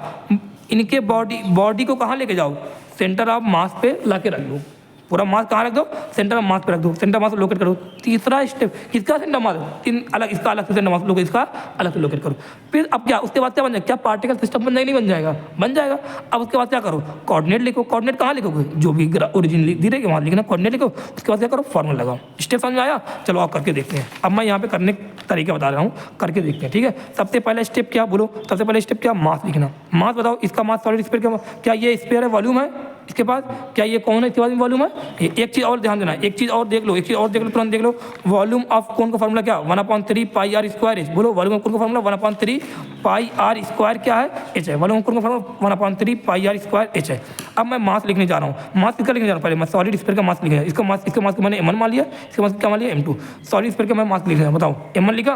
इनके बॉडी को कहाँ लेके जाओ, सेंटर ऑफ मास पे ला के रख दो, पूरा मास कहाँ रख दो, सेंटर ऑफ मास पे रख दो, सेंटर मास लोकेट करो। तीसरा स्टेप, किसका सेंटर मास, तीन अलग, इसका अलग से सेंटर मास लोकेट, इसका अलग से लोकेट करो। फिर अब क्या, उसके बाद क्या बन जाएगा, क्या पार्टिकल सिस्टम बन जाएगा, नहीं बन जाएगा, बन जाएगा। अब उसके बाद क्या करो, कोऑर्डिनेट लिखो। कोऑर्डिनेट कहाँ लिखोगे, जो भी ओरिजिन दी रहेगी वहाँ लिखना, कोऑर्डिनेट लिखो। उसके बाद क्या करो, फॉर्मूला लगाओ। स्टेप समझ में आया, चलो आप करके देखते हैं। अब मैं यहाँ पे करने तरीका बता रहा हूँ, करके देखते हैं, ठीक है। सबसे पहला स्टेप क्या बोलो, सबसे पहला स्टेप क्या, मास लिखना। मास बताओ, इसका मास सॉलिड स्फीयर क्या ये स्फीयर है, वॉल्यूम है इसके पास, क्या ये कौन है, इसके बाद वॉल्यूम है। एक चीज़ और ध्यान देना, एक चीज़ और देख लो, एक चीज़ और देख लो, तुरंत देख लो। वॉल्यूम ऑफ कोन का फॉर्मूला क्या, 1/3 पाई आर स्क्वायर एच। बोलो वॉल्यूम ऑफ कोन का फॉर्मूला 1/3 पाई आर स्क्वायर क्या है, एच है। वॉल्यूम ऑफ कोन का formula 1/3 pi r square h है। अब मैं मास लिखने जा रहा हूँ, मास किसका लिखने जा रहा हूँ, पहले मैं सॉलिड स्फीयर का मास लिखा, इसका मास को मैंने m1 मान लिया, इसका मास क्या मान लिया m2। सॉलिड स्फीयर का मैं मास लिख रहा हूँ, बताओ m1 लिखा,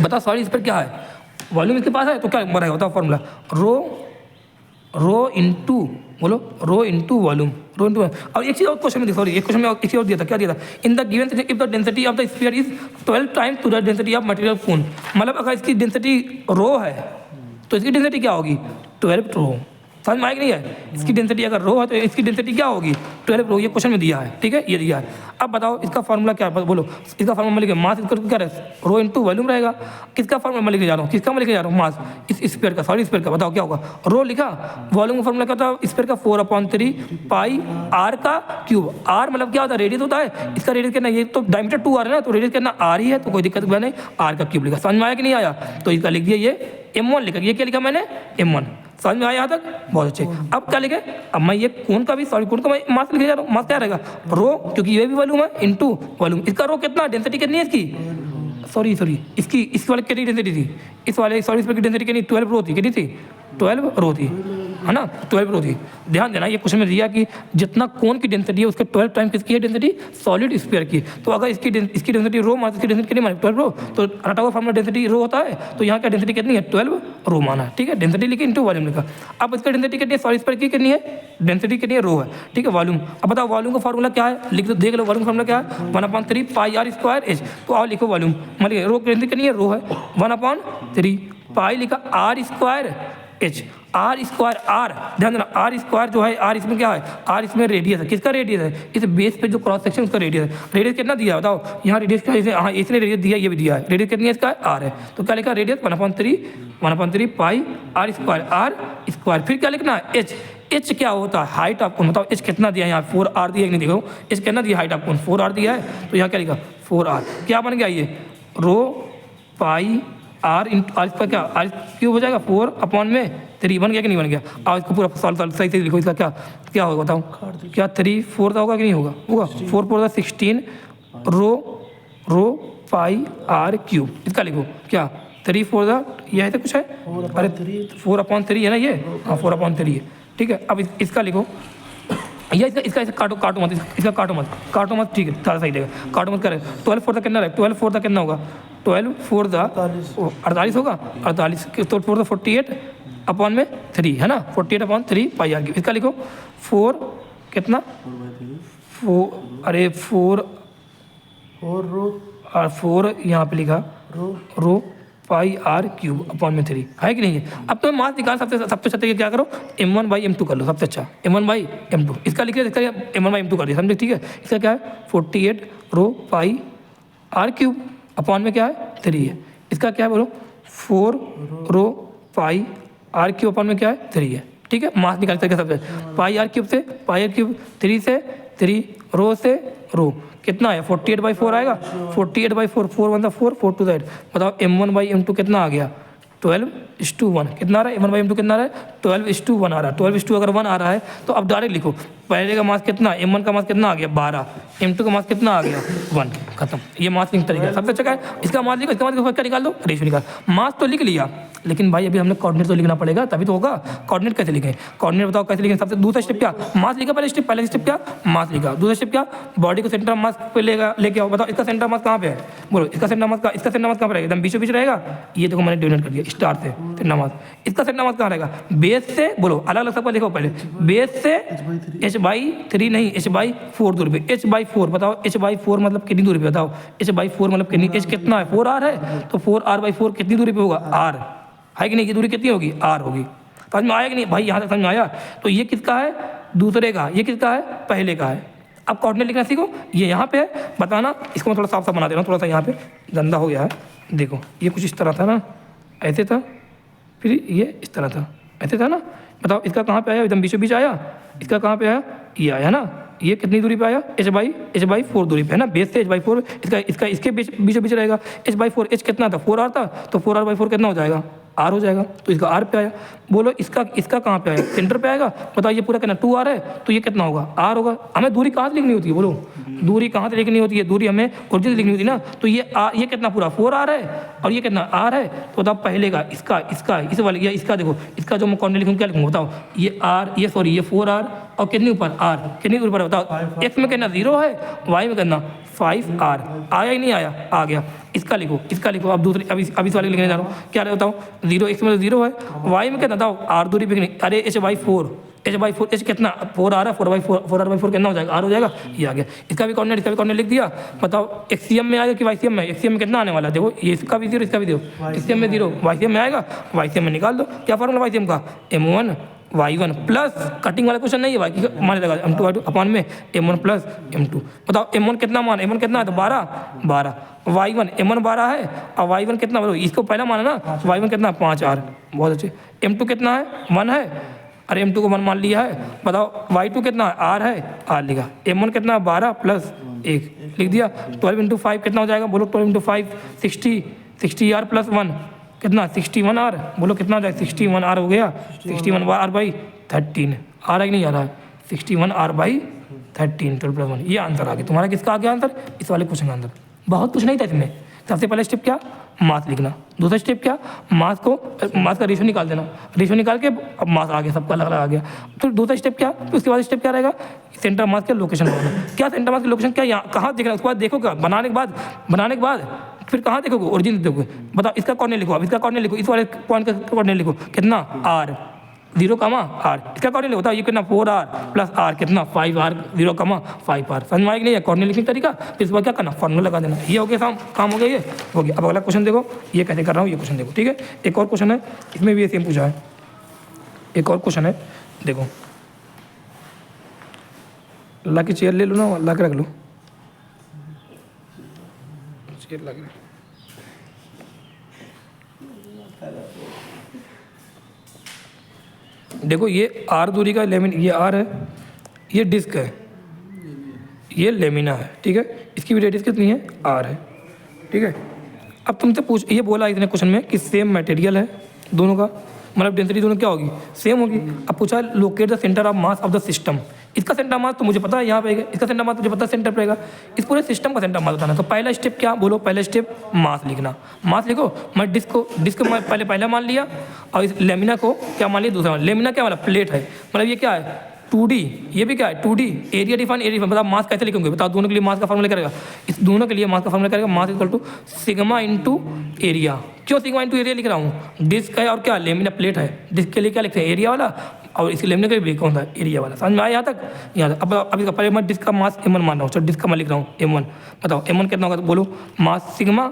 बताओ सॉलिड स्फीयर क्या है, वॉल्यूम इसके पास है तो क्या बनेगा, बताओ फॉर्मूला, रो इंटू, बोलो rho into volume, rho into. और एक चीज़ और क्वेश्चन में दिया, सॉरी एक क्वेश्चन में एक चीज़ और दिया था, क्या दिया था, in the given if the density of the sphere is 12 times to the density of material cone. मतलब अगर इसकी डेंसिटी रो है तो इसकी डेंसिटी क्या होगी, 12 रो। समझ में आएगी नहीं है, इसकी डेंसिटी अगर रो है तो इसकी डेंसिटी क्या होगी, 12 रो। ये क्वेश्चन में दिया है, ठीक है, ये दिया है। अब बताओ इसका फॉर्मूला क्या है, बोलो इसका फॉर्मूला लिखे, मास इसका क्या है, रो इंटू वॉल्यूम रहेगा। किसका फॉर्मूला मैं लिखे जा रहा हूँ, किसका मैं लिखे जा रहा हूँ, मास इस स्फीयर का, सॉरी स्फीयर का। बताओ क्या होगा, रो लिखा, वॉल्यूम का फॉर्मूला क्या होता है, स्फीयर का 4/3 पाई आर का क्यूब। आर मतलब क्या होता है, रेडियस होता है, इसका रेडियस कितना, ये तो डायमीटर 2r है ना, तो रेडियस कितना r ही है, तो कोई दिक्कत नहीं, आर का क्यूब लिखा। समझ में आया कि नहीं आया, तो इसका लिख दिया ये m1 लिखा, ये क्या लिखा मैंने m1। समझ में आया यहाँ तक, बहुत अच्छे। अब क्या लिखे, अब मैं ये कोन का भी, सॉरी कोन का मैं मास लिखे जा रहा हूँ, मास क्या रहेगा, रो, क्योंकि ये भी वॉल्यूम है, इनटू वॉल्यूम। इसका रो कितना, डेंसिटी कितनी है इसकी, सॉरी इसकी, इस वाले कितनी डेंसिटी थी, इस वाले सॉरी इस पर की डेंसिटी कितनी, 12 रो थी, कितनी थी, 12 रो थी, है ना, 12 रो थी। ध्यान देना, ये क्वेश्चन में दिया कि जितना कोन की डेंसिटी है उसके 12 टाइम किसकी है डेंसिटी, सॉलिड स्फीयर की। तो अगर इसकी डेंसिटी रो माना, इसकी डेंसिटी कितनी मानी, 12 रो, तो रटा हुआ फॉर्मूला डेंसिटी रो होता है, तो यहाँ का डेंसिटी कितनी है, 12 रो माना, ठीक है। डेंसिटी लिखी इंटू वॉल्यूम लिखा। अब इसका डेंसिटी कितनी है, सॉलिड स्फीयर की कितनी है, डेंसिटी कितनी है, रो है, ठीक है। वॉल्यूम, अब बताओ वॉल्यूम का फॉर्मूला क्या है, लिख दो, देख लो वॉल्यूम फॉर्मूला क्या है, 1/3 पाई आर स्क्वायर एच। तो आओ लिखो वॉल्यूम, मतलब रो की डेंसिटी कितनी है, रो है, 1/3 पाई लिखा r square h, r square r, ध्यान देना आर स्क्वायर जो है, आर इसमें क्या है, आर इसमें रेडियस है, किसका रेडियस है, इस बेस पे जो क्रॉस सेक्शन उसका रेडियस है। रेडियस कितना दिया है बताओ, यहाँ रेडियस क्या है, हाँ इसने रेडियस दिया, ये भी दिया है, रेडियस कितनी है इसका, आर है, तो क्या लिखा, रेडियस 1/3 पाई आर स्क्वायर। फिर क्या लिखना है, एच क्या होता है, हाइट ऑफ कोन। बताओ एच कितना दिया है, यहाँ 4r दिया, नहीं देखो एच कितना दिया, हाइट ऑफ कोन 4r दिया है, तो यहाँ क्या लिखा 4r, क्या बन गया ये, रो पाई आर इंटू आर पर क्या, आर क्यूब हो जाएगा, 4/3 बन गया कि नहीं बन गया। और इसको पूरा सॉल्व सही से लिखो, इसका क्या क्या होगा बताओ, क्या 3 4 होगा कि नहीं होगा, होगा 4 4 16 रो पाई आर क्यूब। इसका लिखो क्या, 3 4 ये है तो कुछ है, अरे 4/3 है ना ये, हाँ 4/3 है, ठीक है। अब इसका लिखो, या इसका काटो मत, इसका काटो मत, ठीक है, सारा सही रहेगा, काटो मत करे। 12 4 कितना रहेगा, 12 4 कितना होगा, 12 4 48 होगा, 48 तो 4 4/3 है ना, 48/3 पाई आर क्यूब। इसका लिखो 4 कितना, 4 और 4 यहाँ पे लिखा रो पाई आर क्यूब (3) है कि नहीं है। अब तो मास निकाल सबसे अच्छा क्या करो, m1/m2 कर लो, सबसे अच्छा m1/m2। इसका लिखिए, इसका m1/m2 कर दिया, समझे, ठीक है। इसका क्या है 48 रो पाई आर क्यूब अपॉन में क्या है 3 है। इसका क्या है बोलो 4 रो पाई आर क्यूब अपन में क्या है 3 है, ठीक है। मास निकाल सकते सबसे, पाई आर क्यूब से पाई आर क्यूब 3 से 3 रो से रो कितना है 48/4 आएगा, 48/4 4 1 4 4 2 8। बताओ m1/m2 कितना आ गया 12:1 कितना आ रहा है, m1/m2 कितना आ रहा है 12:1 आ रहा है। 12:2 अगर 1 आ रहा है तो अब डायरेक्ट लिखो पहले का मास कितना, m1 का मास कितना आ गया 12, m2 का मास कितना आ गया 1, खत्म। ये मास लिंक तरीका सबसे अच्छा है। इसका मास लिखो, इसका मास क्या निकाल दो, रेशियो निकाल। मास तो लिख लिया, लेकिन भाई अभी हमने कोऑर्डिनेट तो लिखना पड़ेगा तभी तो होगा। कोऑर्डिनेट कैसे लिखें, कोऑर्डिनेट बताओ कैसे लिखें। सबसे दूसरा स्टेप क्या, मास लिखा, पहले स्टेप क्या मास लिखा, दूसरा स्टेप क्या बॉडी को सेंटर मास पे लेके आओ। बताओ इसका सेंटर मास कहाँ पे है, बोलो इसका सेंटर मास कहाँ पे रहेगा, एकदम बीचों बीच रहेगा। ये देखो मैंने डिनोट कर दिया स्टार से सेंटर मास। इसका सेंटर मास कहाँ रहेगा, बेस से, बोलो अलग अलग सबका लिखो पहले, बेस से h/3 नहीं h/4 दूरी पे, h/4 बताओ h/4 मतलब कितनी दूरी पे, बताओ h/4 मतलब कितनी, h कितना है 4r है, तो 4r/4 कितनी दूरी पे होगा r है कि नहीं, की दूरी कितनी होगी r होगी। समझ में आया कि नहीं भाई, यहाँ तक समझ में आया। तो ये किसका है दूसरे का, ये किसका है पहले का है। अब कोऑर्डिनेट लिखना सीखो, ये यहाँ पे है बताना, इसको मैं थोड़ा साफ साफ बना दे रहा हूँ, थोड़ा सा यहाँ पे गंदा हो गया है। देखो ये कुछ इस तरह था ना, ऐसे था, फिर ये इस तरह था, ऐसे था ना। बताओ इसका कहाँ पे आया, एकदम बीचों बीच आया, इसका कहाँ पे आया, ये आया ना। ये कितनी दूरी पे आया, h/4 दूरी पे है ना, बेस से h/4, इसका इसके बीचों बीच रहेगा। h/4 h कितना था 4r था, तो 4r/4 कितना हो जाएगा r हो जाएगा, तो इसका r पे आया। बोलो इसका कहाँ पे आया, सेंटर पे आएगा। बताओ ये पूरा कितना 2r है, तो ये कितना होगा r होगा। हमें दूरी कहाँ से लिखनी होती है, बोलो दूरी कहाँ से लिखनी होती है, दूरी हमें ओरिजिन लिखनी होती है ना। तो ये कितना पूरा 4r है और ये कितना r है। तो बताओ पहले का इसका इस वाले या इसका, देखो इसका जो मैं कोऑर्डिनेट लिखूँ क्या लिखूँ, बताओ ये r, ये सॉरी ये 4r और कितनी ऊपर r, कितनी ऊपर बताओ। x में कितना 0 है, y में कितना 5r, आया ही नहीं आया, आ गया। इसका लिखो अब दूसरे, अभी इस वाले लिखने जा रहा हूँ, क्या है बताओ 0, x में 0 है, y में कितना बताओ r दूरी पे नहीं, अरे h/4 h कितना 4r है, 4r/4 कितना हो जाएगा r हो जाएगा, ये आ गया। इसका भी कोऑर्डिनेट लिख दिया। बताओ एक्सियम में आएगा कि वाईसीएम में, एक्सियम में कितना आने वाला है, देखो ये इसका भी 0 इसका भी 0, एक्सियम में 0 वाईसीएम में आएगा, वाईसीएम में निकाल दो। क्या फॉर्मूला वाईसीएम का m1 y1 प्लस, कटिंग वाला क्वेश्चन नहीं है भाई, मान लगा m2 अपॉन में m1 प्लस m2। बताओ m1 कितना मान, m1 कितना है तो 12 y1 m1 12 है और y1 कितना, बोलो इसको पहला माना ना, y1 कितना 5r, बहुत अच्छे। m2 कितना है 1 है, अरे m2 को 1 मान लिया है। बताओ y2 कितना है r है, r लिखा। m1 कितना 12 प्लस 1 लिख दिया। 12 × 5 कितना हो जाएगा, बोलो 12 × 5 60r प्लस 1 कितना 61r, बोलो कितना हो जाएगा 61r हो गया, 61r/13 आ रहा है कि नहीं आ रहा है, 61r/13 12 + 1, ये आंसर आ गया तुम्हारा। किसका आ गया आंसर, इस वाले क्वेश्चन का आंसर। बहुत कुछ नहीं था इसमें। सबसे पहले स्टेप क्या मास लिखना, दूसरा स्टेप क्या मास का रेशियो निकाल देना, रेशियो निकाल के अब मास आ गया, सबका अलग अलग आ गया। तो दूसरा स्टेप क्या, तो उसके बाद स्टेप क्या रहेगा, सेंटर मास के लोकेशन बनाना। क्या सेंटर मास की लोकेशन क्या, यहाँ कहाँ देखना, उसके बाद देखो क्या बनाने के बाद फिर कहाँ देखोगे, ओरिजिन देखोगे। बताओ इसका कोऑर्डिनेट लिखो, अब इसका कोऑर्डिनेट लिखो, इस वाले पॉइंट का कोऑर्डिनेट लिखो, कितना r 0, r, इसका कोऑर्डिनेट बताओ ये कितना 4r प्लस r कितना 5r 0, 5r। समझ में आएगा नहीं है कोऑर्डिनेट लिखने का तरीका। फिर इसके बाद क्या करना, फॉर्मूला लगा देना। ये हो गया काम हो गया, ये हो गया। अब अगला क्वेश्चन देखो, ये कैसे कर रहा हूँ, ये क्वेश्चन देखो, ठीक है। एक और क्वेश्चन है, इसमें भी ये सेम पूछा है। एक और क्वेश्चन है, देखो ला की चेयर ले लो ना, ला के रख लो, चेयर ला के। देखो ये r दूरी का लेमिन, ये r है, ये डिस्क है, ये लेमिना है, ठीक है। इसकी भी रेडियस कितनी है r है, ठीक है। अब तुमसे ये बोला इसने क्वेश्चन में कि सेम मटेरियल है दोनों का, मतलब डेंसिटी दोनों क्या होगी सेम होगी। अब पूछा locate the centre of mass of the system. इसका सेंटर मास तो मुझे पता है यहाँ पे, इसका सेंटर मास मुझे पता है सेंटर पे रहेगा। इस पूरे सिस्टम का सेंटर मास बताना। तो पहला स्टेप क्या, बोलो पहला स्टेप मास लिखना। मास लिखो, मैं डिस्क मैं पहला मान लिया और इस लेमिना को क्या मान लिया दूसरा। लेमिना क्या मतलब प्लेट है, मतलब ये क्या है 2D, ये भी क्या है 2D। एरिया डिफाइन बताओ मास कैसे लिखेंगे, बताओ दोनों के लिए मास का फॉर्मूला करेगा, इस दोनों के लिए मास का फॉर्मूला करेगा, mass equal to sigma into area. क्यों सिग्मा इंटू एरिया लिख रहा हूँ, डिस्क है और क्या लेमिना प्लेट है, डिस्क के लिए क्या लिखते हैं एरिया वाला, और इसके लेमिना के लिए कौन सा एरिया वाला। समझ में आया यहाँ तक, यहाँ तक। अब इसका पहले मैं डिस्क का मास m1 मान रहा हूँ, चलो डिस्क का मैं लिख रहा हूँ m1। बताओ m1 कितना होगा, तो बोलो मास सिग्मा,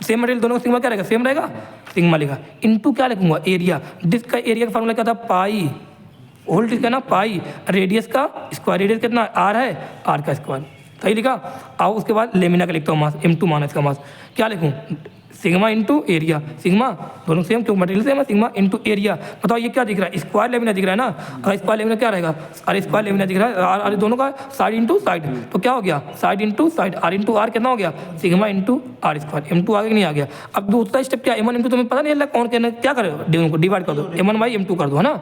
सेम मटेरियल दोनों का सिग्मा क्या रहेगा, सेम रहेगा, सिग्मा लिखा इंटू क्या लिखूंगा एरिया। डिस्क का एरिया का फॉर्मूला क्या था पाई, होल डिस्क है ना पाई, रेडियस का स्क्वायर, रेडियस कितना r है, r का स्क्वायर, सही लिखा। आओ उसके बाद लेमिना का लिखता हूँ मास m2 माना, इसका मास क्या लिखूँ सिग्मा इंटू एरिया, सिग्मा दोनों सेम क्यों, मटेरियल सेम है, सिग्मा इंटू एरिया। बताओ ये क्या दिख रहा है, स्क्वायर लेमिना दिख रहा है ना, अगर स्क्वायर लेमिना क्या रहेगा, अरे स्क्वायर लेमिना दिख रहा है, अरे दोनों का साइड इंटू साइड, तो क्या हो गया side into side, r into r कितना हो गया, sigma into are square, M2 आगे नहीं आ गया। अब दूसरा स्टेप क्या, M1 M2 तुम्हें पता नहीं है कौन कहना, क्या करो डिवाइड कर दो, M1 बाई M2 कर दो, है ना,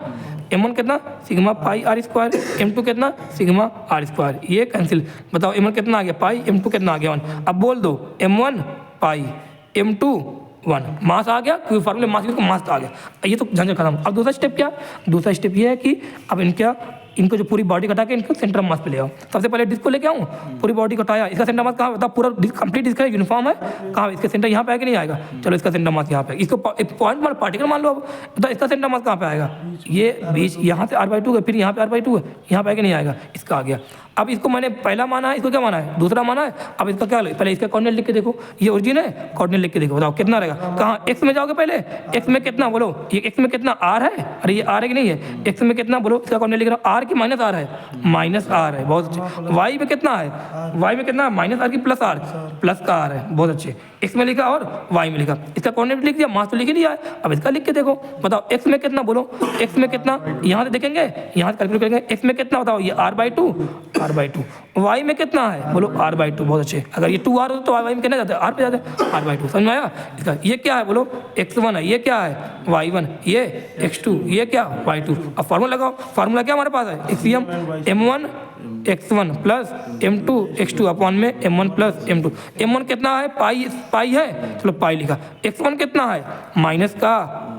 M1 कितना sigma pi r square, M2 कितना सिग्मा आर स्क्वायर, ये कैंसिल। बताओ M1 कितना आ गया पाई, M2 कितना आ गया 1। अब बोल दो M1 पाई M2 1, मास आ गया क्योंकि फार्मूले मास को मास आ गया, ये तो झंझट खत्म। अब दूसरा स्टेप क्या, दूसरा स्टेप ये है कि अब इनको जो पूरी बॉडी कटा के इनको सेंटर मास पे ले आओ। सबसे पहले डिस्क को लेके आऊँ, पूरी बॉडी कटाया, इसका सेंटर मास कहाँ होता है, पूरा कंप्लीट डिस्क है, यूनिफॉर्म है, कहाँ इसका सेंटर यहाँ पे आएगा नहीं आएगा, चलो इसका सेंटर मास यहाँ पे, इसको पॉइंट मान पार्टिकल मान लो। अब तो इसका सेंटर मास कहाँ पे आएगा, ये बीच यहाँ से r/2 है, फिर यहाँ पे r/2 है, यहाँ पे आएगा नहीं आएगा, इसका आ गया। अब इसको मैंने पहला माना है, इसको क्या माना है, दूसरा माना है। अब इसका क्या, पहले इसका कोऑर्डिनेट लिख के देखो, ये ओरिजिन है, कोऑर्डिनेट लिख के देखो, बताओ कितना रहेगा, कहाँ एक्स में जाओगे पहले, एक्स में कितना बोलो, ये एक्स में कितना आर है, अरे ये आर है कि नहीं है, एक्स में कितना बोलो, इसका कोऑर्डिनेट लिख रहा हूँ, आर की माइनस आर है, माइनस आर है, बहुत अच्छे। वाई में कितना है, वाई में कितना माइनस आर की प्लस आर, प्लस का आर है, बहुत अच्छे। एक्स में लिखा और वाई में लिखा, इसका कोऑर्डिनेट लिख दिया, मास तो लिख ही दिया है। अब इसका लिख के देखो, बताओ एक्स में कितना बोलो, एक्स में कितना, यहाँ से देखेंगे, यहाँ से कैलकुलेट करेंगे, एक्स में कितना बताओ, ये r/2, वाई में कितना है बोलो r/2, बहुत अच्छे। अगर ये 2r हो तो वाई में कितना जाता है, r पे जाता है, r/2, समझ में आया। इसका ये क्या है बोलो, x1 है, ये क्या है y1, ये x2, ये क्या y2। अब फार्मूला लगाओ, फार्मूला क्या हमारे पास है, axiom m1 x1 plus m2 x2 upon में m1 प्लस m2। m1 कितना है पाई है, चलो पाई लिखा। x1 कितना है माइनस का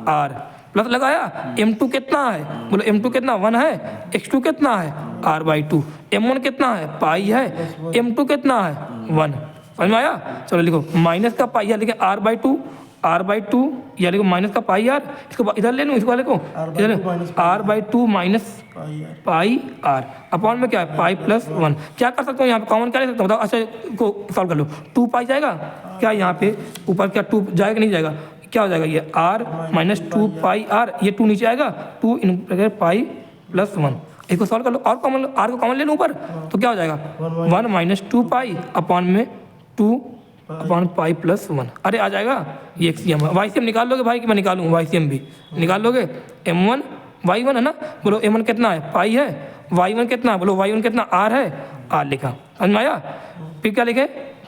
r, प्लस लगाया। m2 कितना है बोलो, m2 कितना 1 है, x2 कितना है r/2, m1 कितना है पाई है, m2 कितना है 1, समझ में आया। चलो लिखो माइनस का पाई है, लिखे r/2 या लिखो माइनस का पाई आर, इसको इधर ले लूँ, इसको लिखो इधर r/2 minus pi are upon में क्या है पाई प्लस 1। क्या कर सकता हूँ यहाँ पे कॉमन क्या ले सकता हूँ बताओ, अच्छा को सॉल्व कर लो, 2 पाई जाएगा क्या, यहाँ पे ऊपर क्या 2 जाएगा नहीं जाएगा, क्या हो जाएगा ये r माइनस 2 पाई आर, ये 2 नीचे आएगा, 2 इन पाई प्लस 1। इसको सॉल्व कर लो, और कॉमन आर को कॉमन ले लो ऊपर, तो क्या हो जाएगा 1 माइनस 2 पाई अपॉन में 2 अपॉन पाई प्लस 1। अरे आ जाएगा ये एक्सियम है, वाईसीएम निकाल लोगे भाई कि मैं निकालूँ, वाईसीएम भी निकाल लोगे। m1 y1 है ना, बोलो m1 कितना है पाई है, y1 कितना है बोलो, y1 कितना r है, r लिखा, समझ में आया। फिर क्या लिखे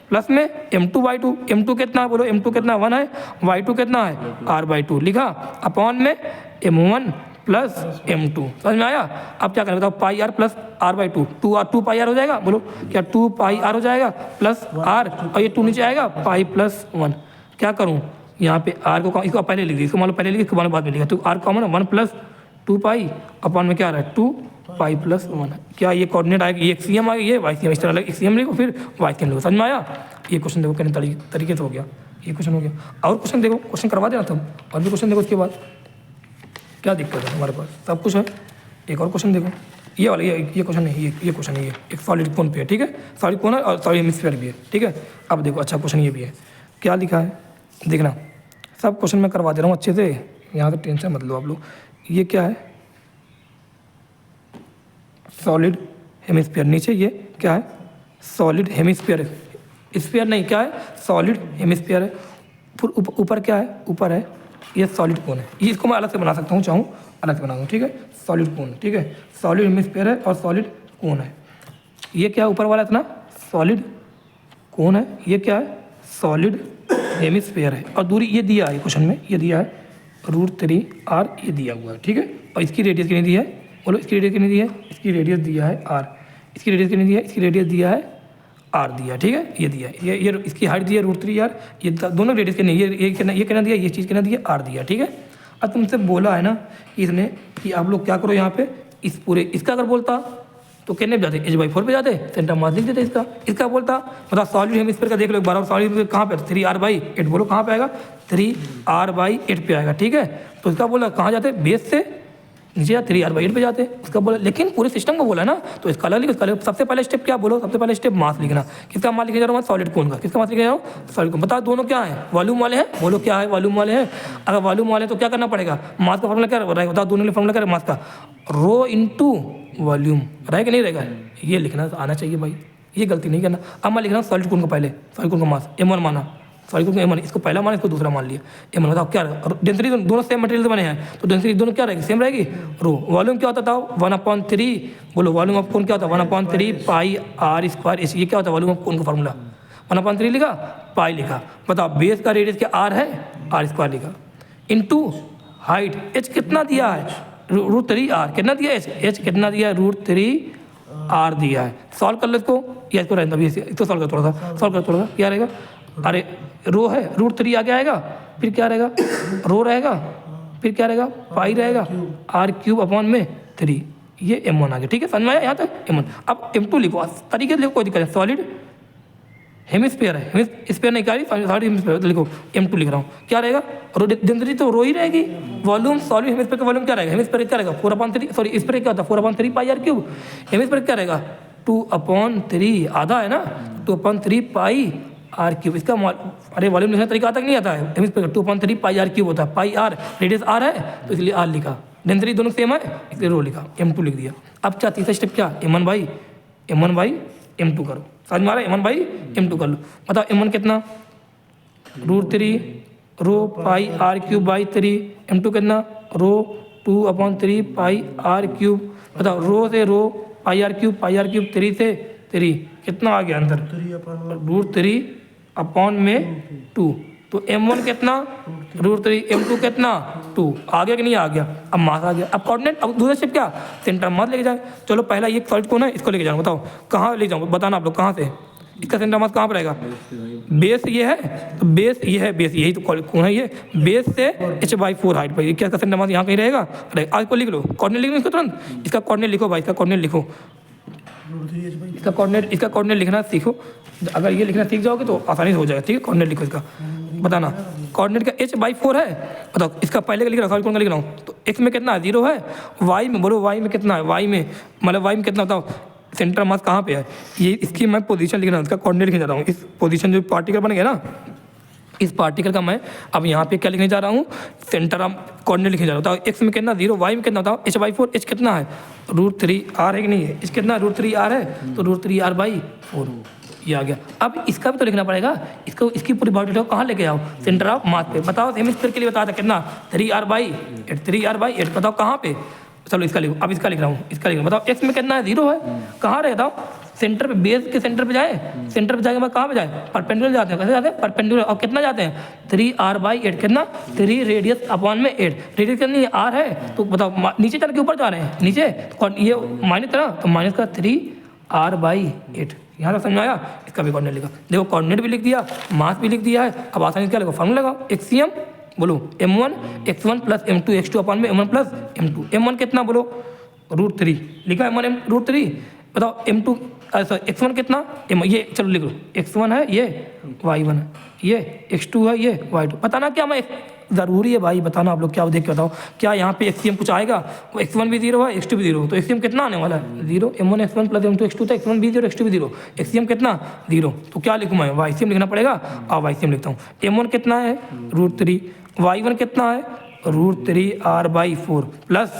प्लस में m2 y2, m2 कितना है बोलो, m2 कितना 1 है, y2 कितना है r/2 लिखा, अपॉन में m1 प्लस m2, समझ में आया। अब क्या करें बताओ, pi r plus r/2, 2 pi r हो जाएगा बोलो, क्या 2 पाई आर हो जाएगा प्लस r, और ये 2 नीचे आएगा पाई प्लस 1। क्या करूँ यहाँ पे r को, इसको पहले लिख दी, इसको मान लो पहले लिखी, इसको मान लो बाद में लिखा, तो r कॉमन है 1 प्लस 2 पाई अपॉन में क्या आ रहा है 2 पाई प्लस 1। क्या ये कोऑर्डिनेट आएगा, ये एक्सियम आएगा, ये वाईसीएम, इस तरह अलग एक्सियम लिखो फिर वाईसीएम लिखो, समझ में आया। ये क्वेश्चन देखो कितने तरीके से हो गया, ये क्वेश्चन हो गया। और क्वेश्चन देखो, क्वेश्चन करवा देना तुम, और भी क्वेश्चन देखो उसके बाद, क्या दिक्कत है हमारे पास, सब कुछ है। एक और क्वेश्चन देखो, ये वाला, ये क्वेश्चन नहीं, ये क्वेश्चन नहीं है, एक सॉलिड कोन पे है, ठीक है, सॉलिड कोन है और सॉलिड हेमिस्फीयर भी है, ठीक है। अब देखो अच्छा क्वेश्चन ये भी है, क्या लिखा है देखना, सब क्वेश्चन मैं करवा दे रहा हूँ अच्छे से, यहाँ से टेंशन मत लो आप लोग। ये क्या है सॉलिड हेमिस्फीयर, नीचे ये क्या है सॉलिड हेमिस्फीयर, स्फीयर नहीं, क्या है सॉलिड हेमिस्फीयर है, फिर ऊपर क्या है, ऊपर है ये सॉलिड कोन है, ये इसको मैं अलग से बना सकता हूँ, चाहूँ अलग से बनाऊँ, ठीक है, सॉलिड कोन, ठीक है, सॉलिड हेमिस्फीयर है और सॉलिड कोन है। ये क्या है ऊपर वाला इतना सॉलिड कोन है, ये क्या है सॉलिड हेमिस्फीयर है, और दूरी ये दिया है क्वेश्चन में, ये दिया है √3r, ये दिया हुआ है, ठीक है। और इसकी रेडियस कितनी दी है बोलो, इसकी रेडियस कितनी दी है, इसकी रेडियस दिया है r, इसकी रेडियस कितनी दी है, इसकी रेडियस दिया है r दिया, ठीक है, ये दिया है, ये इसकी हाइट दी है √3r, ये दोनों रेडियस के नहीं, ये कितना दिया, ये चीज़ कितना दिया r दिया, ठीक है। अब तुमसे बोला है ना कि इसने कि आप लोग क्या करो यहाँ पे, इस पूरे इसका अगर बोलता तो कितने पे जाते, h/4 पे जाते, सेंटर मास लिख देते इसका बोलता, मतलब सॉलिड हेमिस्फीयर का देख लो एक बार, सॉलिड हेमिस्फीयर कहाँ पे 3r/8 बोलो, कहाँ पे आएगा 3r/8 पे आएगा, ठीक है। तो इसका बोला कहाँ जाते, बेस से नीचे 3r/8 पे जाते, उसका बोला, लेकिन पूरे सिस्टम को बोला ना, तो इसका अलग लिखो। सबसे पहले स्टेप क्या बोलो, सबसे पहले स्टेप मास लिखना, किसका मास लिखे जा रहा हूँ सॉलिड कोन का, किसका मास लिखे जा रहा हूँ सॉलिड कोन। बताओ दोनों क्या है, वॉल्यूम वाले हैं बोलो, क्या है वॉल्यूम वाले हैं। अगर वॉल्यूम वाले तो क्या करना पड़ेगा, मास का फॉर्मूला क्या रहेगा बताओ, दोनों के फॉर्मूला क्या मास का, रो इंटू वॉल्यूम, रहेगा नहीं रहेगा, ये लिखना आना चाहिए भाई, ये गलती नहीं करना। अब मैं लिख रहा हूँ सॉलिड कोन को, पहले सॉलिड कोन का मास m1 माना, सॉरी क्योंकि एम वन, इसको पहला मान इसको दूसरा मान लिया एम वन। बताओ क्या डेंसिटी, दोनों सेम मटेरियल से बने हैं तो डेंसिटी दोनों क्या रहेगी, सेम रहेगी। रो वॉल्यूम क्या होता था 1/3, बोलो वॉल्यूम ऑफ कोन क्या होता है 1/3 पाई आर स्क्वायर एच। ये क्या होता है वॉल्यूम ऑफ कोन का फॉर्मूला, 1/3 लिखा, पाई लिखा। बताओ बेस का रेडियस क्या आर है, आर स्क्वायर लिखा, इनटू हाइट एच कितना दिया है √3r, कितना दिया है एच कितना दिया है √3r दिया है। सॉल्व कर लो इसको, या इसको रहने दो, इसको सॉल्व कर थोड़ा सा, सॉल्व कर थोड़ा सा, क्या रहेगा, अरे रो है √3 आगे आएगा, फिर क्या रहेगा रो रहेगा, फिर क्या रहेगा पाई रहेगा, r³ 3, ये m1 आ गया। ठीक है, समझ में आया यहाँ तक m1। अब m2 लिखो, तरीके से लिखो, कोई दिक्कत नहीं। सॉलिड हेमिस्फीयर है, हेमिस्फीयर नहीं कह सॉलिड हेमिस्फीयर, तो लिखो m2 लिख रहा हूँ, क्या रहेगा डेंसिटी तो रो ही रहेगी। वॉल्यूम सॉलिड हेमिस्फीयर का वॉल्यूम क्या रहेगा, हेमिस्फीयर क्या रहेगा 4/3, सॉरी इस पर क्या होता है 4/3 पाई r³, हेमिस्फीयर क्या रहेगा 2/3, आधा है ना 2/3 पाई r³। इसका अरे वॉल्यूम लिखने का तरीका आता नहीं आता है, हेमिस्फीयर 2/3 पाई r³ होता है, पाई r रेडियस r है तो इसलिए r लिखा, डेंसिटी दोनों सेम है इसलिए रो लिखा, m2 लिख दिया। अब क्या तीसरा स्टेप क्या, m1/m2 करो, समझ में आ रहा है, m1/m2 कर लो। बताओ m1 कितना √3 रो पाई r³/3, m2 कितना रो 2/3 पाई r³। बताओ रो से रो पाई r³ 3 से 3 कितना आ गया अंदर √3/2। तो m1 कितना √3, m2 कितना 2, आ गया कि नहीं आ गया। अब मास आ गया। अब कोऑर्डिनेट, अब दूसरा स्टेप क्या, सेंटर मास लेके जाए। चलो पहला ये सॉलिड कौन है, इसको लेके जाऊँ, बताओ कहाँ ले जाऊँ, बताना आप लोग कहाँ से, इसका सेंटर मास कहाँ पर रहेगा, बेस ये है तो बेस ये है, बेस यही तो कौन है ये, बेस से h/4 हाइट पर, क्या इसका सेंटर मास यहाँ कहीं रहेगा। आज को लिख लो, कोऑर्डिनेट लिख लो इसको तुरंत, इसका कोऑर्डिनेट लिखो भाई, इसका कोऑर्डिनेट लिखो, इसका कोऑर्डिनेट लिखना सीखो। अगर ये लिखना सीख जाओगे तो आसानी से हो जाएगा। ठीक है, कोऑर्डिनेट लिखो इसका, बताना कोऑर्डिनेट का h/4 है। बताओ इसका पहले का लिख रहा हूँ, कौन का लिख रहा हूँ, तो x में कितना है 0 है, y में बोलो y में कितना है, y में मतलब y में कितना, बताओ सेंटर मास कहाँ पे है, ये इसकी मैं पोजीशन लिख रहा हूँ, इसका कोऑर्डिनेट लिखने जा रहा हूँ। इस पोजीशन जो पार्टिकल बन गया ना, इस पार्टिकल का मैं अब यहाँ पे क्या लिखने जा रहा हूँ, सेंटर कोऑर्डिनेट लिखने जा रहा हूँ। बताओ x में कितना 0, y में कितना, बताओ h/4, h कितना है √3r है कि नहीं है, h कितना √3r है तो √3r/4 ये आ गया। अब इसका भी तो लिखना पड़ेगा, इसको इसकी पूरी बॉडी को कहाँ लेके जाओ, सेंटर ऑफ मास पे। बताओ हेमिस्फीयर के लिए बताया था कितना 3r/8, बताओ कहाँ पे, चलो इसका लिखो, अब इसका लिख रहा हूँ, इसका लिख रहा हूँ। बताओ x में कितना है 0 है, कहाँ रहता हूँ सेंटर पे, बेस के सेंटर पे जाए, सेंटर पे जाके मैं कहाँ पे जाए, परपेंडिकुलर जाते हैं, कैसे जाते हैं परपेंडिकुलर, और कितना जाते हैं 3r/8, कितना 3 रेडियस अपॉन में 8, रेडियस कितनी है r है, तो बताओ नीचे चल के ऊपर जा रहे हैं, नीचे तो ये माइनस था तो माइनस का 3r/8। यहाँ तक समझ आया, इसका भी कोऑर्डिनेट लिखा, देखो कोऑर्डिनेट भी लिख दिया, मास भी लिख दिया है। अब आसानी से क्या लगाओ, फार्मूला लगाओ, एक्सियम बोलो m1 x1 plus m2 x2 upon में m1 प्लस m2। m1 कितना बोलो √3 लिखा, m1 √3। बताओ m2 x1 कितना, ये चलो लिख लो, x1 है ये, y1 है ये, x2 है ये, y2। बताना क्या, मैं ज़रूरी है भाई बताना, आप लोग क्या देख के बताओ, क्या यहाँ पे एक्सियम कुछ आएगा, वो x1 भी 0 है x2 भी 0, तो एक्सियम कितना आने वाला है 0, m1 x1 plus m2 x2 था, x1 भी 0 x2 भी 0, एक्सियम कितना 0, तो क्या लिखूँ मैं वाईसीएम लिखना पड़ेगा। अब वाईसीएम लिखता हूँ, m1 कितना है √3, y1 कितना है √3r/4 प्लस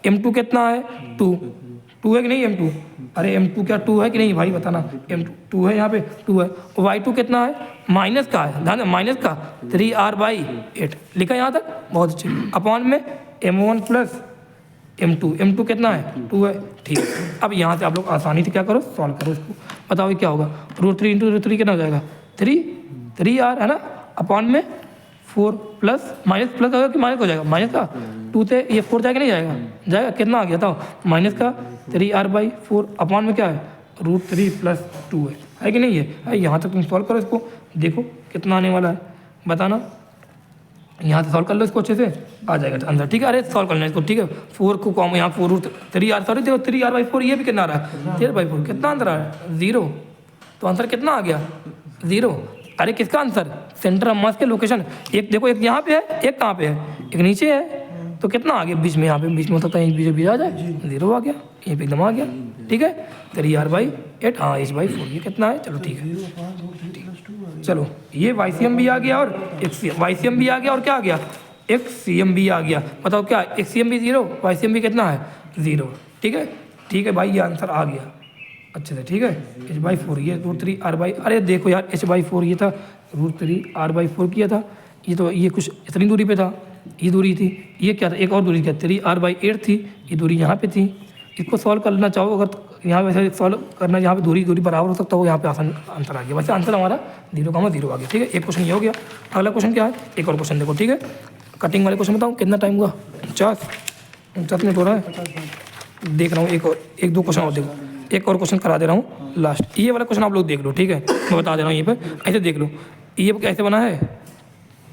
m2 कितना है 2 है कि नहीं m2, अरे m2 क्या 2 है कि नहीं भाई बताना, m2 2 है, यहाँ पे 2 है, y2 कितना है माइनस का है, ध्यान माइनस का 3r/8 लिखा यहाँ तक, बहुत अच्छे, अपॉन में m1 प्लस m2 कितना है 2 है। ठीक है, अब यहाँ से आप लोग आसानी से क्या करो, सॉल्व करो इसको, बताओ ये क्या होगा, √3 × √3 कितना हो जाएगा 3r है ना, अपॉन में 4 प्लस माइनस प्लस होगा कि माइनस हो जाएगा, माइनस का 2 से ये 4 जाएगा नहीं जाएगा, जाएगा, कितना आ गया था माइनस का 3r/4 अपॉन में क्या है √3 प्लस 2 है कि नहीं है। यहाँ तक तुम सॉल्व करो इसको, देखो कितना आने वाला है, बताना, यहाँ से सॉल्व कर लो इसको अच्छे से, आ जाएगा आंसर। ठीक है, अरे सॉल्व करना इसको, ठीक है, 4 को कॉम यहाँ 3r, सॉरी देखो 3r/4 ये भी कितना आ रहा है 3r/4, कितना आंसर आ रहा है 0, तो आंसर कितना आ गया 0। अरे किसका आंसर, सेंटर ऑफ मास के लोकेशन, एक देखो एक यहाँ पे है, एक कहाँ पे है, एक नीचे है, तो कितना आ गया बीच में, यहाँ पे बीच में होता है, बीच आ जाए 0 आ गया, यहीं पे एकदम आ गया। ठीक है, 3r/8, हाँ h/4 ये कितना है, चलो ठीक है, चलो ये वाईसीएम भी आ गया और वाईसीएम भी आ गया और क्या आ गया एक्सियम भी आ गया। बताओ क्या एक्सियम भी 0, वाईसीएम भी कितना है 0। ठीक है भाई, ये आंसर आ गया अच्छे से। ठीक है, h/4 ये √3r/, अरे देखो यार h/4 ये था √3r/4 किया था। ये तो ये कुछ इतनी दूरी पे था, ये दूरी थी। ये क्या था, एक और दूरी क्या 3r/8 थी, ये दूरी यहाँ पे थी। इसको सॉल्व करना चाहो अगर यहाँ वैसे सॉल्व करना, यहाँ पे दूरी बराबर हो सकता हो, यहाँ पे आसान आंसर आ गया। वैसे आंसर हमारा 0,0 आ गया। ठीक है, एक क्वेश्चन ये हो गया। अगला क्वेश्चन क्या है, एक और क्वेश्चन देखो। ठीक है, कटिंग वाले क्वेश्चन बताऊँ कितना टाइम हुआ, 50 मिनट हो रहा है। देख रहा हूँ एक दो क्वेश्चन और देखो, एक और क्वेश्चन करा दे रहा हूँ लास्ट। ये वाला क्वेश्चन आप लोग देख लो। ठीक है, मैं बता दे रहा हूँ ये पर, ऐसे देख लो। ये कैसे बना है,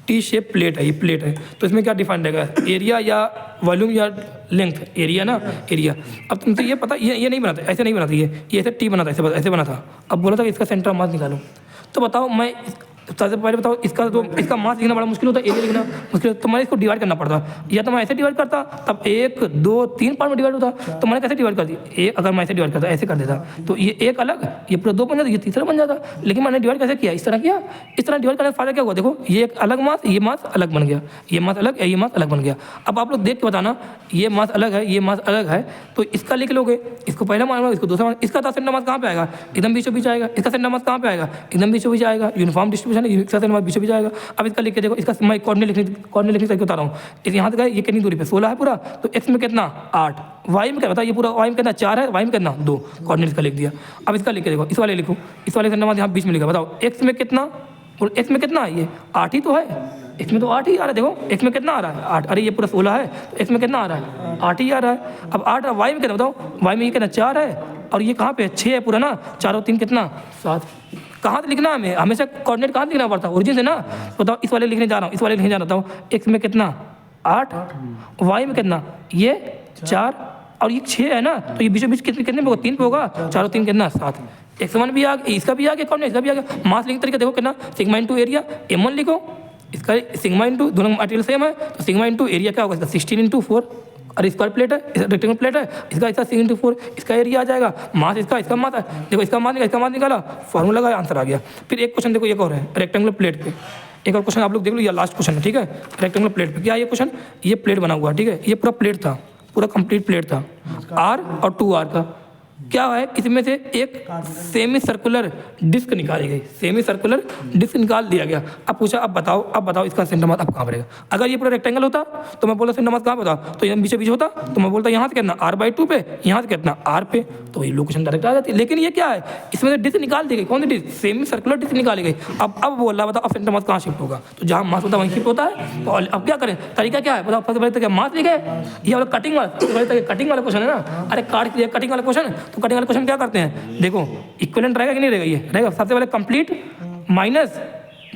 टी शेप प्लेट है, ये प्लेट है। तो इसमें क्या डिफाइंड रहेगा, एरिया या वॉल्यूम या लेंथ, एरिया ना, एरिया। अब तुमसे ये पता, ये नहीं बनाता, ऐसे नहीं बनाता, ये ऐसे टी बना था, ऐसे बना था। अब बोला था कि इसका सेंटर मास निकालो। तो बताओ, मैं सबसे पहले बताओ, इसका मास लिखना बड़ा मुश्किल होता है, एरिया लिखना मुश्किल, तो मैंने इसको डिवाइड करना पड़ता। या तो मैं ऐसे डिवाइड करता, तब 1 2 3 पार्ट में डिवाइड होता। तो मैंने कैसे डिवाइड कर दिया, अगर मैं ऐसे डिवाइड करता, ऐसे कर देता, तो ये एक अलग, ये पूरा 2 बन जाता, ये तीसरा बन जाता। लेकिन मैंने डिवाइड कैसे किया, इस तरह किया। इस तरह डिवाइड करने का फायदा क्या हुआ, देखो ये एक अलग मास, ये मास अलग बन गया, ये मास अलग, ये मास अलग बन गया। अब आप लोग देख के बताना, ये मास अलग है, ये मास अलग है, तो इसका लिख लोगे, इसको पहला मान, इसको दूसरा मान। इसका सेंटर मास कहाँ पे आएगा, एकदम बीचों बीच आएगा। इसका सेंटर मास कहाँ पे आएगा, एकदम बीचों बीच आएगा। यूनिफॉर्म डिस्ट्रीब्यूशन है, इसका सेंटर मास बीचों बीच आएगा। अब इसका लिख के देखो, इसका मैं कोऑर्डिनेट लिखने तरीके बता रहा हूँ। यहाँ तक ये कितनी दूरी पे 16 है पूरा, तो एक्स में कितना 8, वाई में क्या बताओ, ये पूरा वाई में कितना 4 है, वाई में कितना 2, कोऑर्डिनेट का लिख दिया। अब इसका लिख के देखो, इस वाले लिखो, इस वाले सेंटर मास यहाँ बीच में लिखा, बताओ एक्स में कितना, और एक्स में कितना, ये 8 ही तो है, इसमें तो 8 ही आ रहा है। देखो एक्स में कितना आ रहा है 8, अरे ये पूरा 16 है, तो एक्स में कितना आ रहा है 8 ही आ रहा है। अब 8 वाई में कितना बताओ, वाई में ये कितना 4 है, और ये कहाँ पे 6 है पूरा ना, 4 और 3 कितना 7। कहाँ से लिखना हमें, हमेशा कोऑर्डिनेट कहाँ से लिखना पड़ता है, ओरिजिन से ना। बताओ इस वाले लिखने जा रहा हूँ, इस वाले लिखने जा रहा हूँ, एक्स में कितना 8, वाई में कितना ये 4, और ये 6 है ना, तो ये बीचों बीच कितने पे होगा, 3 पे होगा, 4 और 3 कितना 7। x1 भी आ गया, इसका भी आ गया, कौन इसका भी आ गया। मास लिखने तरीका देखो कितना, सिग्मा इंटू एरिया, m1 लिखो, इसका सिग्मा इंटू, दोनों मटेरियल सेम है, तो सिग्मा इंटू एरिया क्या होगा, इसका 16 इंटू 4, और स्क्वायर प्लेट है, रेक्टेंगल प्लेट है, इसका 6 इंटू 4, इसका एरिया आ जाएगा। मास इसका मास है, देखो इसका मास निकाला, फार्मूला का आंसर आ गया। फिर एक क्वेश्चन देखो, एक और है रेक्टेंगुलर प्लेट पे, एक और क्वेश्चन आप लोग देख लो, या लास्ट क्वेश्चन है। ठीक है, रेक्टेंगुलर प्लेट पे क्या है ये क्वेश्चन, ये प्लेट बना हुआ है। ठीक है, ये पूरा प्लेट था, पूरा कंप्लीट प्लेट था, R और 2R का। क्या है, इसमें से एक सेमी सर्कुलर डिस्क निकाली गई, सेमी सर्कुलर डिस्क निकाल दिया गया। अब पूछा, अब बताओ इसका सेंटर मास अब कहाँ पड़ेगा। अगर ये पूरा रेक्टेंगल होता तो मैं बोला सेंटर मास कहाँ बताओ, तो ये बीच होता, तो मैं बोलता यहाँ से कितना R/2 पे, यहाँ से कितना R पे, तो ये लोकेशन डायरेक्ट आ जाती है। लेकिन ये क्या है, इसमें से डिस्क निकाल दी गई, कौन सी डिस्क, सेमी सर्कुलर डिस्क निकाली गई। अब बोल रहा बताओ, अब सेंटर मास कहाँ शिफ्ट होगा, तो जहाँ मास होता है वहीं शिफ्ट होता है। तो अब क्या करें, तरीका क्या है बताओ। सबसे पहले तो क्या मास लिखे, ये वाला कटिंग वाला क्वेश्चन है ना, अरे कटिंग वाला क्वेश्चन, तो कटिंग वाला क्वेश्चन क्या करते हैं, देखो इक्विवेलेंट रहेगा कि नहीं रहेगा, ये रहेगा। सबसे पहले कंप्लीट माइनस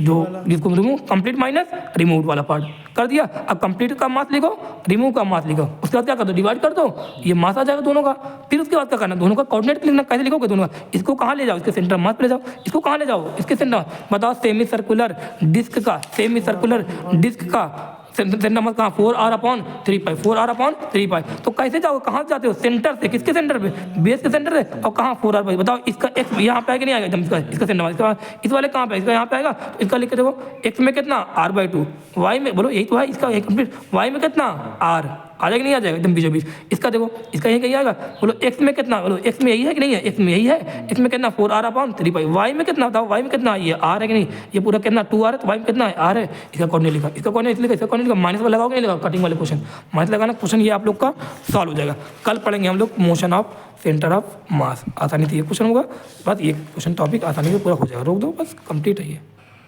जो जिसको रिमूव, कंप्लीट माइनस रिमूव वाला पार्ट कर दिया। अब कंप्लीट का मास लिखो, रिमूव का मास लिखो, उसके बाद क्या कर दो, डिवाइड कर दो, ये मास आ जाएगा दोनों का। फिर उसके बाद क्या करना, दोनों का कोऑर्डिनेट लिखना, कैसे लिखोगे दोनों का, इसको कहाँ ले जाओ, इसके सेंटर मास पे ले जाओ, इसको कहाँ ले जाओ, इसके सेंटर, बताओ सेमी सर्कुलर डिस्क का, सेमी सर्कुलर डिस्क का सेंटर मास कहाँ, 4r/3π, 4r/3π। तो कैसे जाओ, कहाँ से जाते हो, सेंटर से, किसके सेंटर पे, बेस के सेंटर से, और कहाँ 4r/, बताओ इसका x यहाँ पे आएगा नहीं आएगा, इसका सेंटर मास, इस वाले कहाँ पे, इसका यहाँ पे आएगा, तो इसका लिख के देखो, x में कितना r/2, y में बोलो यही तो है इसका कंप्लीट, y में कितना r आ जाएगा नहीं आ जाएगा, एकदम बीचों बीच। इसका देखो, इसका यही कहीं आएगा, बोलो x में कितना, बोलो x में यही है कि नहीं है, x में यही है, x में कितना 4r/3π, y में कितना बताओ, y में कितना, ये r है कि नहीं, ये पूरा कितना 2r है, तो y में कितना है r है। इसका कोऑर्डिनेट लिखा, इसका कोऑर्डिनेट लिखा, इसका कोऑर्डिनेट माइनस वाला लगाओगे नहीं लगाओ, कटिंग वाले क्वेश्चन माइनस लगाना, क्वेश्चन ये आप लोग का सॉल्व हो जाएगा। कल पढ़ेंगे हम लोग मोशन ऑफ सेंटर ऑफ मास, आसानी से ये क्वेश्चन होगा, बस ये क्वेश्चन टॉपिक आसानी से पूरा हो जाएगा। रोक दो बस, कंप्लीट है ये।